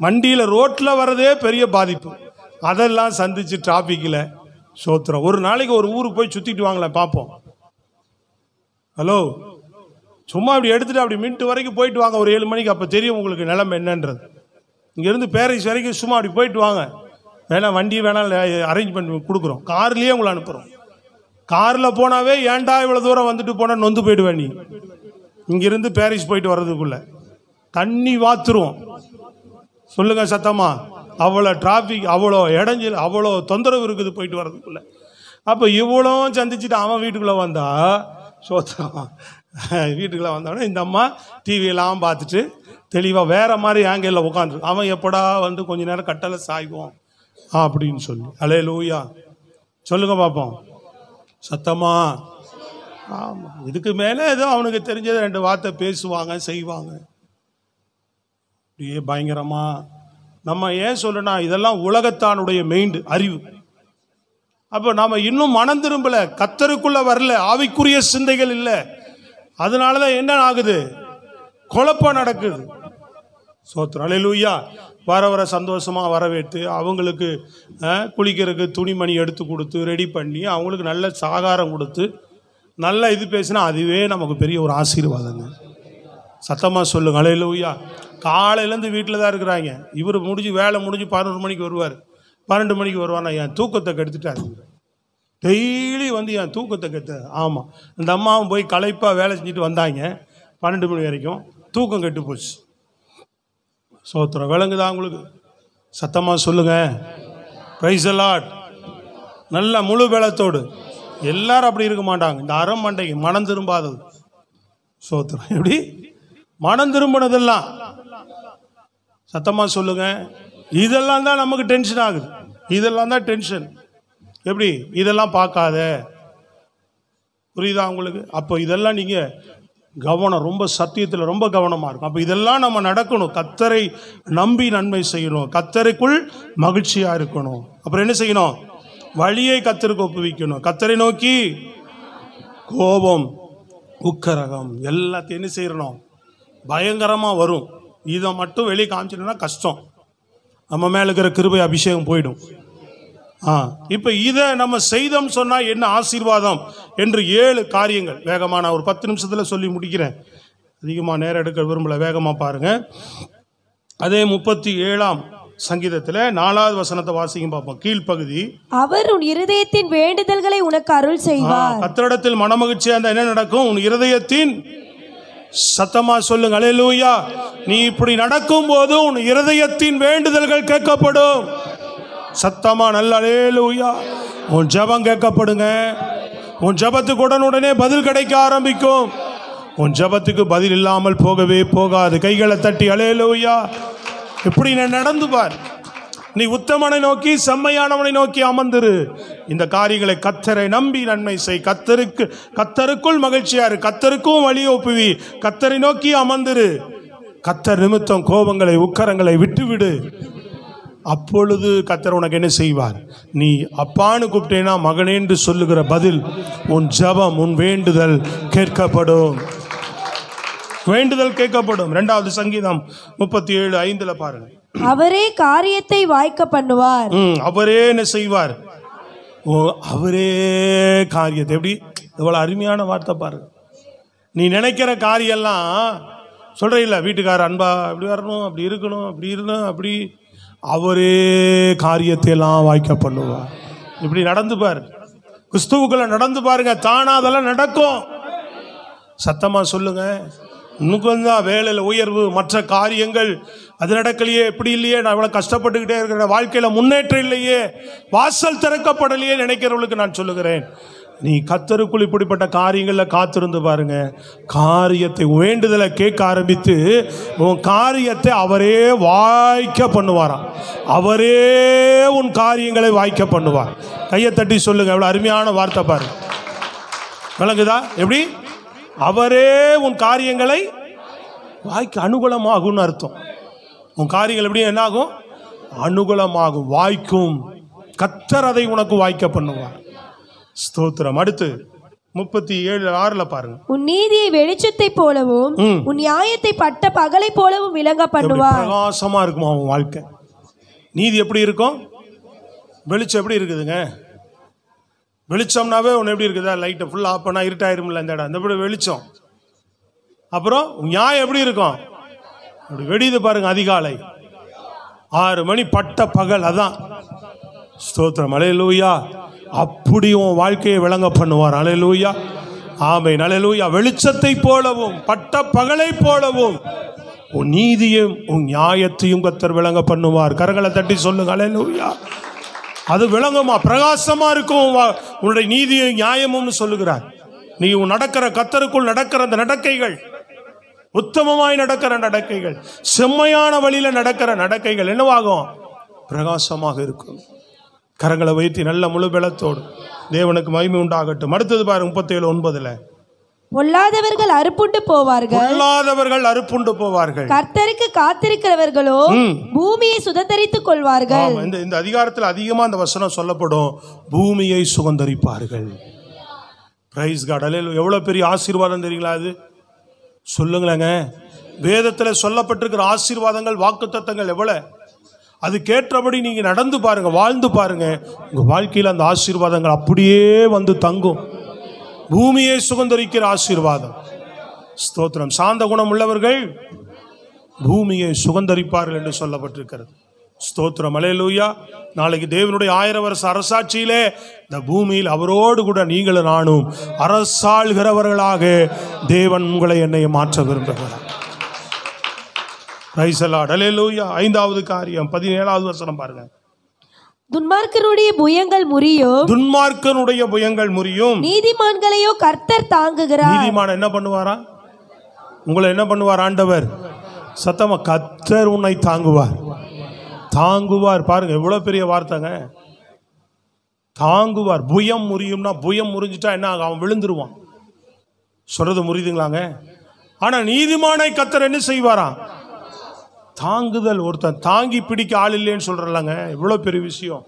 S2: வண்டியில் ரோட்டில் வர்றதே பெரிய பாதிப்பு, அதெல்லாம் சந்திச்சு டிராஃபிக்கில் சோத்துறோம். ஒரு நாளைக்கு ஒரு ஊருக்கு போய் சுற்றிட்டு வாங்களேன் பார்ப்போம். ஹலோ, சும்மா அப்படி எடுத்துகிட்டு அப்படி மின்ட்டு வரைக்கும் போயிட்டு வாங்க ஒரு 7 மணிக்கு. அப்போ தெரியும் உங்களுக்கு நிலைமை என்னன்றது. இங்கேருந்து பேரிஸ் வரைக்கும் சும்மா அப்படி போயிட்டு வாங்க. வேணா வண்டி வேணால் அரேஞ்ச் பண்ணி கொடுக்குறோம், கார்லேயே உங்களை அனுப்புகிறோம். காரில் போனாவே ஏன்டா இவ்வளோ தூரம் வந்துட்டு போனால் நொந்து போயிடுவேன். நீ இங்கேருந்து பேரிஸ் போயிட்டு வர்றதுக்குள்ளே தண்ணி வாத்துருவோம். சொல்லுங்கள் சத்தமா, அவ்வளோ டிராஃபிக், அவ்வளோ இடைஞ்சல், அவ்வளோ தொந்தரவு இருக்குது போயிட்டு வர்றதுக்குள்ளே. அப்போ இவ்வளோ சந்திச்சுட்டு அவன் வீட்டுக்குள்ளே வந்தா சோத்திரம். வீட்டுக்குள்ளே வந்தோடனே இந்த அம்மா டிவியெல்லாம் பார்த்துட்டு தெளிவாக வேறு மாதிரி ஆங்கிளில் உட்காந்து, அவன் எப்படா வந்து கொஞ்ச நேரம் கட்டளை சாய்வோம் அப்படின்னு சொல்லி. அல்லேலூயா சொல்லுங்க பார்ப்போம் சத்தமா. ஆமாம், இதுக்கு மேலே ஏதோ அவனுக்கு தெரிஞ்சதை 2 வார்த்தை பேசுவாங்க செய்வாங்க. அப்படியே பயங்கரமா. நம்ம ஏன் சொல்லனா, இதெல்லாம் உலகத்தானுடைய மெயின் அறிவு. அப்போ நாம் இன்னும் மனம் திரும்பல, கர்த்தருக்குள்ள வரல, ஆவிக்குரிய சிந்தைகள் இல்லை. அதனால தான் என்ன ஆகுது, குழப்பம் நடக்குது. சோத்திரம். அல்லேலூயா. வர சந்தோஷமாக வரவேற்று அவங்களுக்கு குளிக்கிறதுக்கு துணிமணி எடுத்து கொடுத்து ரெடி பண்ணி அவங்களுக்கு நல்ல சாகாரம் கொடுத்து நல்ல இது பேசினா அதுவே நமக்கு பெரிய ஒரு ஆசீர்வாதங்க. சத்தமாக சொல்லுங்க அல்லேலூயா. காலையிலேருந்து வீட்டில் தான் இருக்கிறாங்க. இவர் வேலை முடிஞ்சு 11 மணிக்கு வருவார், 12 மணிக்கு வருவார். நான் என் தூக்கத்தை கெடுத்துட்டாரு. டெய்லி வந்து என் தூக்கத்தை கெடுத்த. ஆமாம், இந்த அம்மாவும் போய் களைப்பாக வேலை செஞ்சுட்டு வந்தாங்க. 12 மணி வரைக்கும் தூக்கம் கெட்டு போச்சு. சோத்திரம். விளங்குதா உங்களுக்கு? சத்தமாக சொல்லுங்க பிரைஸ் தி லார்ட். நல்ல முழு பலத்தோடு. எல்லாரும் அப்படி இருக்க மாட்டாங்க. இந்த அறம் மண்டைக்கு மனம் திரும்பாதது. சோத்திரம். எப்படி மனம் திரும்பினதெல்லாம் சத்தமாக சொல்லுங்க. இதெல்லாம் தான் நமக்கு டென்ஷன் ஆகுது. இதெல்லாம் தான் டென்ஷன். எப்படி இதெல்லாம் பார்க்காத, புரியுதா உங்களுக்கு? அப்போ இதெல்லாம் நீங்கள் கவனம், ரொம்ப சத்தியத்தில் ரொம்ப கவனமாக இருக்கும். அப்போ இதெல்லாம் நம்ம நடக்கணும். கர்த்தரை நம்பி நன்மை செய்யணும், கர்த்தருக்குள் மகிழ்ச்சியாக இருக்கணும். அப்புறம் என்ன செய்யணும், வழியை கர்த்தருக்கு ஒப்புவிக்கணும். கர்த்தரை நோக்கி கோபம், உக்கரகம் எல்லாத்தையும் என்ன செய்யணும், பயங்கரமாக வரும். இதை மட்டும் வெளியே காமிச்சிட்டோம்னா கஷ்டம், நம்ம மேலே இருக்கிற கிருபை அபிஷேகம் போயிடும். இப்போ இதை நம்ம செய்தோம் சொன்னால் என்ன ஆசீர்வாதம் என்று 7 காரியங்கள் வேகமாக நான் ஒரு 10 நிமிஷத்தில் சொல்லி முடிக்கிறேன். அதிகமாக நேரம் எடுக்க விரும்பல, வேகமாக பாருங்க. அதே 37ஆம் சங்கீதத்தில் 4வது வசனத்தை வாசிக்கும் பார்ப்போம். கீழ்ப்பகுதி. அவர்
S1: உன் இருதயத்தின் வேண்டுதல்களை உனக்கு அருள் செய்வார்.
S2: கர்த்தரிடத்தில் மனமகிழ்ச்சியா இருந்தா என்ன நடக்கும், உன் இருதயத்தின். சத்தமா சொல்லுங்க அல்லேலூயா. நீ இப்படி நடக்கும் போது உன் இருதயத்தின் வேண்டுதல்கள் கேட்கப்படும். சத்தமா நல்ல அல்லேலூயா. உன் ஜெபம் கேட்கப்படுங்க. உன் ஜெபத்துக்கு உடனே பதில் கிடைக்க ஆரம்பிக்கும். உன் ஜெபத்துக்கு பதில் இல்லாமல் போகவே போகாது. கைகளை தட்டி அல்லேலூயா. இப்படி நடந்து பார். நீ உத்தமனை நோக்கி செம்மையானவனை நோக்கி அமர்ந்திரு. இந்த காரியங்களை கர்த்தரை நம்பி நன்மை செய். கர்த்தருக்குள் மகிழ்ச்சியாரு. கர்த்தருக்கும் வழி ஒப்புவி. கர்த்தரை நோக்கி அமர்ந்திரு. கர்த்தர் நிமித்தம் கோபங்களை உக்கரங்களை விட்டுவிடு. அப்பொழுது கர்த்தர் உனக்கு என்ன செய்வார், நீ அப்பான்னு கூப்பிட்டேன்னா மகனே என்று சொல்லுகிற பதில், உன் ஜெபம், உன் வேண்டுதல் கேட்கப்படும். வேண்டுதல் கேட்கப்படும். 2வது சங்கீதம் 37:5 பாருங்க.
S1: அவரே காரியத்தை வாய்க்க பண்ணுவார்.
S2: அவரே என்ன செய்வார், அவரே காரியத்தை. எப்படி இவ்வளவு அருமையான வார்த்தை பாருங்க. நீ நினைக்கிற காரியெல்லாம் சொல்ற இல்ல, வீட்டுக்காரர் அன்பா அப்படி வரணும், அப்படி இருக்கணும், அப்படி இருக்கணும், அப்படி அவரே காரியத்தை எல்லாம் வாய்க்க பண்ணுவார். இப்படி நடந்து பாரு, கிறிஸ்துவுக்குள்ள நடந்து பாருங்க, தானா அதெல்லாம் நடக்கும். சத்தமா சொல்லுங்க. இன்னும் கொஞ்சம் வேலையில் உயர்வு, மற்ற காரியங்கள் அது நடக்கலையே, எப்படி இல்லையே, நான் இவ்வளோ கஷ்டப்பட்டுக்கிட்டே இருக்கிற, வாழ்க்கையில் முன்னேற்றம் இல்லையே, வாசல் திறக்கப்படலையே நினைக்கிறவங்களுக்கு நான் சொல்லுகிறேன், நீ கர்த்தருக்குள் இப்படிப்பட்ட காரியங்களில் காத்திருந்து பாருங்க. காரியத்தை வேண்டுதலை கேட்க ஆரம்பித்து உன் காரியத்தை அவரே வாய்க்க பண்ணுவாராம். அவரே உன் காரியங்களை வாய்க்க பண்ணுவார். கையை தட்டி சொல்லுங்க. எவ்வளோ அருமையான வார்த்தை பாரு. விளங்குதா? எப்படி அவரே உன் காரியங்களை வாய்க்க அனுகூலமாகும்னு அர்த்தம். உன் காரியங்கள் எப்படி என்ன ஆகும், அனுகூலமாகும், வாய்க்கும். கர்த்தர் அதை உனக்கு வாய்க்க பண்ணுவார். ஸ்தோத்திரம். அடுத்து 37:6 பாருங்க.
S1: உன் நீதியை வெளிச்சத்தை போலவும் உன் நியாயத்தை பட்ட பகலை போலவும் விளங்க பண்ணுவார்.
S2: பிரகாசமா இருக்குமா அவன் வாழ்க்கை? நீதி எப்படி இருக்கும்? வெளிச்சம் எப்படி இருக்குதுங்க? வெளிச்சம்னாவே ஒன்று எப்படி இருக்குதா? லைட்டை ஃபுல் ஆஃப் பண்ணா இருட்டாயிருமில்ல இந்த இடம், அந்த வெளிச்சம். அப்புறம் நியாயம் எப்படி இருக்கும்? அப்படி வெடிது பாருங்க. அதிகாலை 6 மணி பட்ட பகல், அதான் ஸ்தோத்திரம். அல்லேலூயா. அப்படி உன் வாழ்க்கையை விளங்க பண்ணுவார். அல்லேலூயா. ஆமென். அல்லேலூயா. வெளிச்சத்தை போலவும் பட்ட பகலை போலவும் உன் நீதியும் உன் நியாயத்தையும் கர்த்தர் விளங்க பண்ணுவார். கரங்களை தட்டி சொல்லுங்க. அல்லேலூயா. அது விளங்குமா? பிரகாசமா இருக்கும் உன்னுடைய நீதியும் நியாயமும் சொல்லுகிறார். நீ நடக்கிற கர்த்தருக்குள் நடக்கிற அந்த நடக்கைகள், உத்தமமாய் நடக்கிற நடக்கைகள், செம்மையான வழியில நடக்கிற நடக்கைகள் என்னவாகும்? பிரகாசமாக இருக்கும். கரங்களை வைத்து நல்ல முழு பலத்தோடு தேவனுக்கு மகிமை உண்டாகட்டும். அடுத்தது பாருங்க 37:9.
S1: பொல்லாதவர்கள் அறுப்புண்டு போவார்கள்,
S2: பொல்லாதவர்கள் அறுப்புண்டு போவார்கள்,
S1: கர்த்தருக்கு காத்திருக்கிறவர்களோ பூமியை சுதந்தரித்துக் கொள்வார்கள்.
S2: இந்த அதிகாரத்தில் அதிகமா அந்த வசனம் சொல்லப்படும். பூமியை சுதந்தரிப்பார்கள். Price God. அல்லேலூயா. எவ்வளவு பெரிய ஆசீர்வாதம் தெரியுங்களா? அது சொல்லுங்களேங்க. வேதத்தில் சொல்லப்பட்டிருக்கிற ஆசீர்வாதங்கள், வாக்குத்தத்தங்கள் எவ்வளவு, அதுக்கேற்றபடி நீங்க நடந்து பாருங்க, வாழ்ந்து பாருங்க, உங்க வாழ்க்கையில் அந்த ஆசீர்வாதங்கள் அப்படியே வந்து தங்கும். பூமியை சுதந்தரிக்கிற ஆசீர்வாதம். ஸ்தோத்திரம். சாந்த குணம் உள்ளவர்கள் பூமியை சுதந்தரிப்பார்கள் என்று சொல்லப்பட்டிருக்கிறது. ஸ்தோத்திரம். அல்லேலூயா. நாளைக்கு தேவனுடைய 1000 வருஷ அரசாட்சியிலே இந்த பூமியில் அவரோடு கூட நீங்களும் நானும் அரசாள்கிறவர்களாக தேவன் உங்களை என்னை மாற்ற விரும்புகிறார். Praise the lord. அல்லேலூயா. 5வது காரியம் 17வது வசனம் பாருங்க.
S1: துன்மார்க்கனுடைய புயங்கள் முறியும்,
S2: துன்மார்க்கனுடைய புயங்கள் முறியும்,
S1: நீதிமான்களையோ கர்த்தர் தாங்குகிறார்.
S2: நீதிமான் என்ன பண்ணுவாரா? உங்களை என்ன பண்ணுவார்? ஆண்டவர் சத்தமா, கர்த்தர் உன்னை தாங்குவார். தாங்குவார். பாருங்க எவ்வளவு பெரிய வார்த்தைங்க. தாங்குவார். புயம் முறியும்னா, புயம் முறிஞ்சிட்டா என்ன ஆகும்? அவன் விழுந்துருவான். சொல்றது முறியுதுங்களாங்க? ஆனா நீதிமானை கர்த்தர் என்ன செய்வாராம்? தாங்குதல். ஒருத்தன் தாங்கி பிடிக்க ஆள் இல்லைன்னு சொல்றாங்க. இவ்வளவு பெரிய விஷயம்.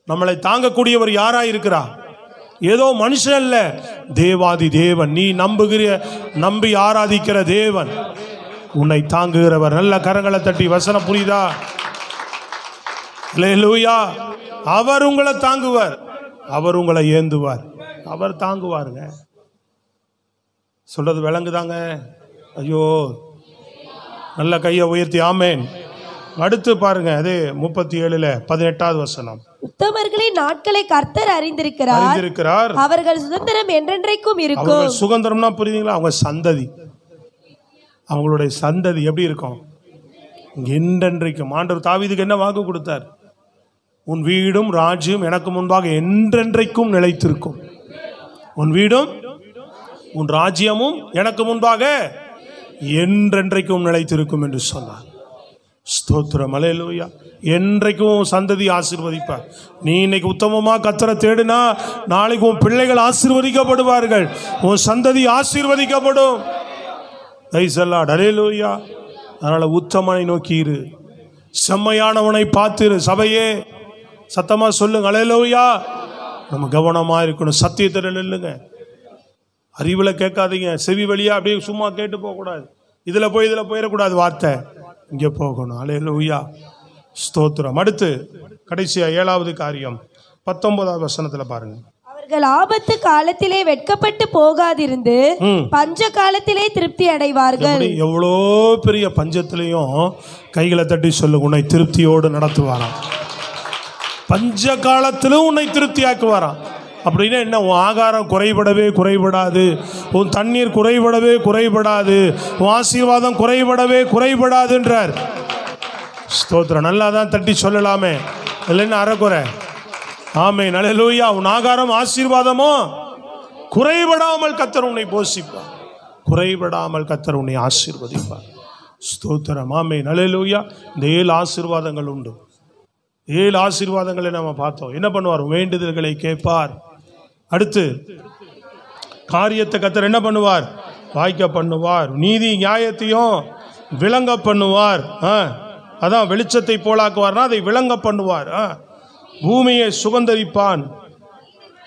S2: நம்மளை தாங்கக்கூடியவர் யாரா இருக்கிறா? ஏதோ மனுஷன் இல்ல, தேவாதி தேவன். நீ நம்பி ஆராதிக்கிற தேவன் உன்னை தாங்குகிறவர். நல்ல கரங்களை தட்டி வசனம் புரியுதா? அல்லேலூயா. அவர் உங்களை தாங்குவார், அவர் உங்களை ஏந்துவார், அவர் தாங்குவாருங்க. சொல்றது விளங்குதாங்க? ஐயோ, நல்ல கையை உயர்த்தி ஆமேன். அடுத்து பாருங்க, அதே 37:18வது வசனம்.
S1: உத்தமர்களின் நாட்களை கர்த்தர் அறிந்திருக்கிறார், அவர்கள் சுதந்திரம் என்றென்றைக்கும் இருக்கும்.
S2: சுதந்திரம்னா புரியுதுங்களா? அவங்க சந்ததி, அவங்களுடைய சந்ததி எப்படி இருக்கும்? என்றென்றைக்கும். ஆண்டவர் தாவீதுக்கு என்ன வாக்கு கொடுத்தார்? உன் வீடும் ராஜ்யம் எனக்கு முன்பாக என்றென்றைக்கும் நிலைத்திருக்கும். உன் வீடும் உன் ராஜ்யமும் எனக்கு முன்பாக என்றென்றைக்கும் நிலைத்திருக்கும் என்று சொன்னார். ஸ்தோத்திரம். அல்லேலூயா. என்றைக்கும் சந்ததி ஆசீர்வதிப்பார். நீ இன்னைக்கு உத்தமமா கர்த்தரை தேடினா நாளைக்கு உன் பிள்ளைகள் ஆசீர்வதிக்கப்படுவார்கள், உன் சந்ததி ஆசீர்வதிக்கப்படும். Praise the lord. அல்லேலூயா. அதனால உத்தமனை நோக்கி இரு, செம்மையானவனை பார்த்திரு. சபையே சத்தமா சொல்லுங்க அல்லேலூயா. நம்ம கவனமா இருக்கணும். சத்தியத்தில் நில்லுங்க. அறிவில் கேட்காதீங்க. செவி வழியா அப்படியே சும்மா கேட்டு போகக்கூடாது. இதில் போயிடக்கூடாது. வார்த்தை இங்கே போகணும். அல்லேலூயா. ஸ்தோத்திரம். அடுத்து கடைசியா 7வது காரியம் 19வது வசனத்தில் பாருங்க.
S1: அவர்கள் ஆபத்து காலத்திலே வெட்கப்பட்டு போகாதிருந்து பஞ்ச காலத்திலே திருப்தி அடைவார்கள்.
S2: எவ்வளோ பெரிய பஞ்சத்திலையும் கைகளை தட்டி சொல்லு, உன்னை திருப்தியோடு நடத்துவாராம். பஞ்ச காலத்திலும் உன்னை திருப்தி ஆக்குவாராம். அப்படின்னா என்ன? உன் ஆகாரம் குறைபடாது, உன் தண்ணீர் குறைபடாது, உன் ஆசீர்வாதம் குறைபடாதுன்றார். ஸ்தோத்திரம். நல்லா தான் தட்டி சொல்லலாமே, இல்லைன்னு அறக்குறை. ஆமென். அல்லேலூயா. உன் ஆகாரம் ஆசீர்வாதமோ குறைபடாமல் கர்த்தர் உன்னை போஷிப்பார், குறைபடாமல் கர்த்தர் உன்னை ஆசீர்வதிப்பார். ஸ்தோத்திரம். ஆமென். அல்லேலூயா. இந்த 7 ஆசீர்வாதங்கள் உண்டு. 7 ஆசீர்வாதங்களை நம்ம பார்த்தோம். என்ன பண்ணுவார்? வேண்டுதல்களை கேட்பார். அடுத்து காரியத்தை கர்த்தர் என்ன பண்ணுவார்? வாய்க்க பண்ணுவார். நீதி நியாயத்தையும் விளங்க பண்ணுவார். அதான் வெளிச்சத்தை போலாக்குவார்னா அதை விளங்க பண்ணுவார். பூமியை சுகந்தரிப்பான்.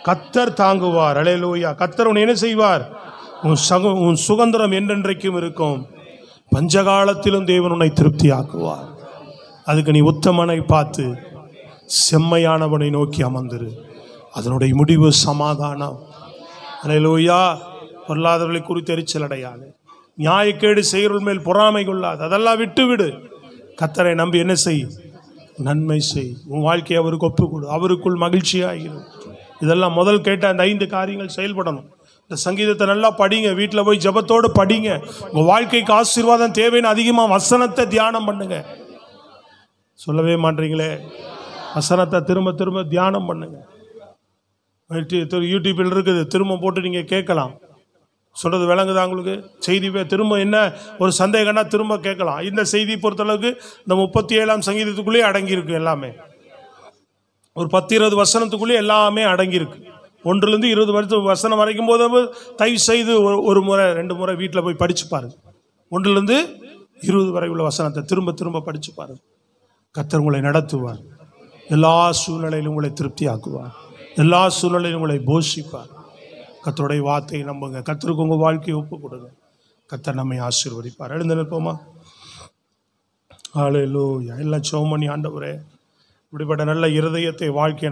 S2: கர்த்தர் தாங்குவார். அல்லேலூயா. கர்த்தர் உன்னை என்ன செய்வார்? உன் சுகந்திரம் என்றென்றைக்கும் இருக்கும். பஞ்சகாலத்திலும் தேவன் உன்னை திருப்தி ஆக்குவார். அதுக்கு நீ உத்தமனை பார்த்து செம்மையானவனை நோக்கி அமர்ந்திரு. அதனுடைய முடிவு சமாதானம். அல்லேலூயா. பொருளாதாரங்களை குறித்து எரிச்சல் அடையாது. நியாயக்கேடு செய்கிறவர்கள் மேல் பொறாமை கொள்ளாது. அதெல்லாம் விட்டு விடு. கர்த்தரை நம்பி என்ன செய்? நன்மை செய். உன் வாழ்க்கையை அவருக்கு ஒப்புக்கொடு. அவருக்குள் மகிழ்ச்சியாகிறது. இதெல்லாம் முதல் கேட்ட அந்த 5 காரியங்கள் செயல்படணும். இந்த சங்கீதத்தை நல்லா படிங்க. வீட்டில் போய் ஜெபத்தோடு படிங்க. உங்கள் வாழ்க்கைக்கு ஆசீர்வாதம் தேவைன்னு அதிகமாக வசனத்தை தியானம் பண்ணுங்க. சொல்லவே மாட்டீங்களே. வசனத்தை திரும்ப திரும்ப தியானம் பண்ணுங்க. யூடியூப்பில் இருக்குது, திரும்ப போட்டு நீங்கள் கேட்கலாம். சொல்கிறது விளங்குதா உங்களுக்கு? செய்தி திரும்ப என்ன ஒரு சந்தேகம்னா திரும்ப கேட்கலாம். இந்த செய்தி பொறுத்தளவுக்கு இந்த 37ஆம் சங்கீதத்துக்குள்ளேயே அடங்கியிருக்கு. எல்லாமே ஒரு 10-20 வசனத்துக்குள்ளேயே எல்லாமே அடங்கியிருக்கு. 1லேருந்து 20 வசனம் வரைக்கும் போது தயவு செய்து ஒரு முறை 2 முறை வீட்டில் போய் படிச்சு பாருங்க. 1லேருந்து 20 வரை உள்ள வசனத்தை திரும்ப திரும்ப படிச்சு பாருங்க. கர்த்தர் உங்களை நடத்துவார். எல்லா சூழ்நிலையிலும் உங்களை திருப்தி ஆக்குவார். எல்லா சூழ்நிலையிலும் உங்களை போஷிப்பார். கர்த்தருடைய வார்த்தையை நம்புங்க. கர்த்தருக்கு உங்கள் வாழ்க்கையை ஒப்பு கொடுங்க. கர்த்தர் நம்மை ஆசீர்வதிப்பார். எழுந்து நிற்போமா? ஹல்லேலூயா. எல்லாம் ஜெபம் பண்ணி, ஆண்டவரே இப்படிப்பட்ட நல்ல இருதயத்தை வாழ்க்கை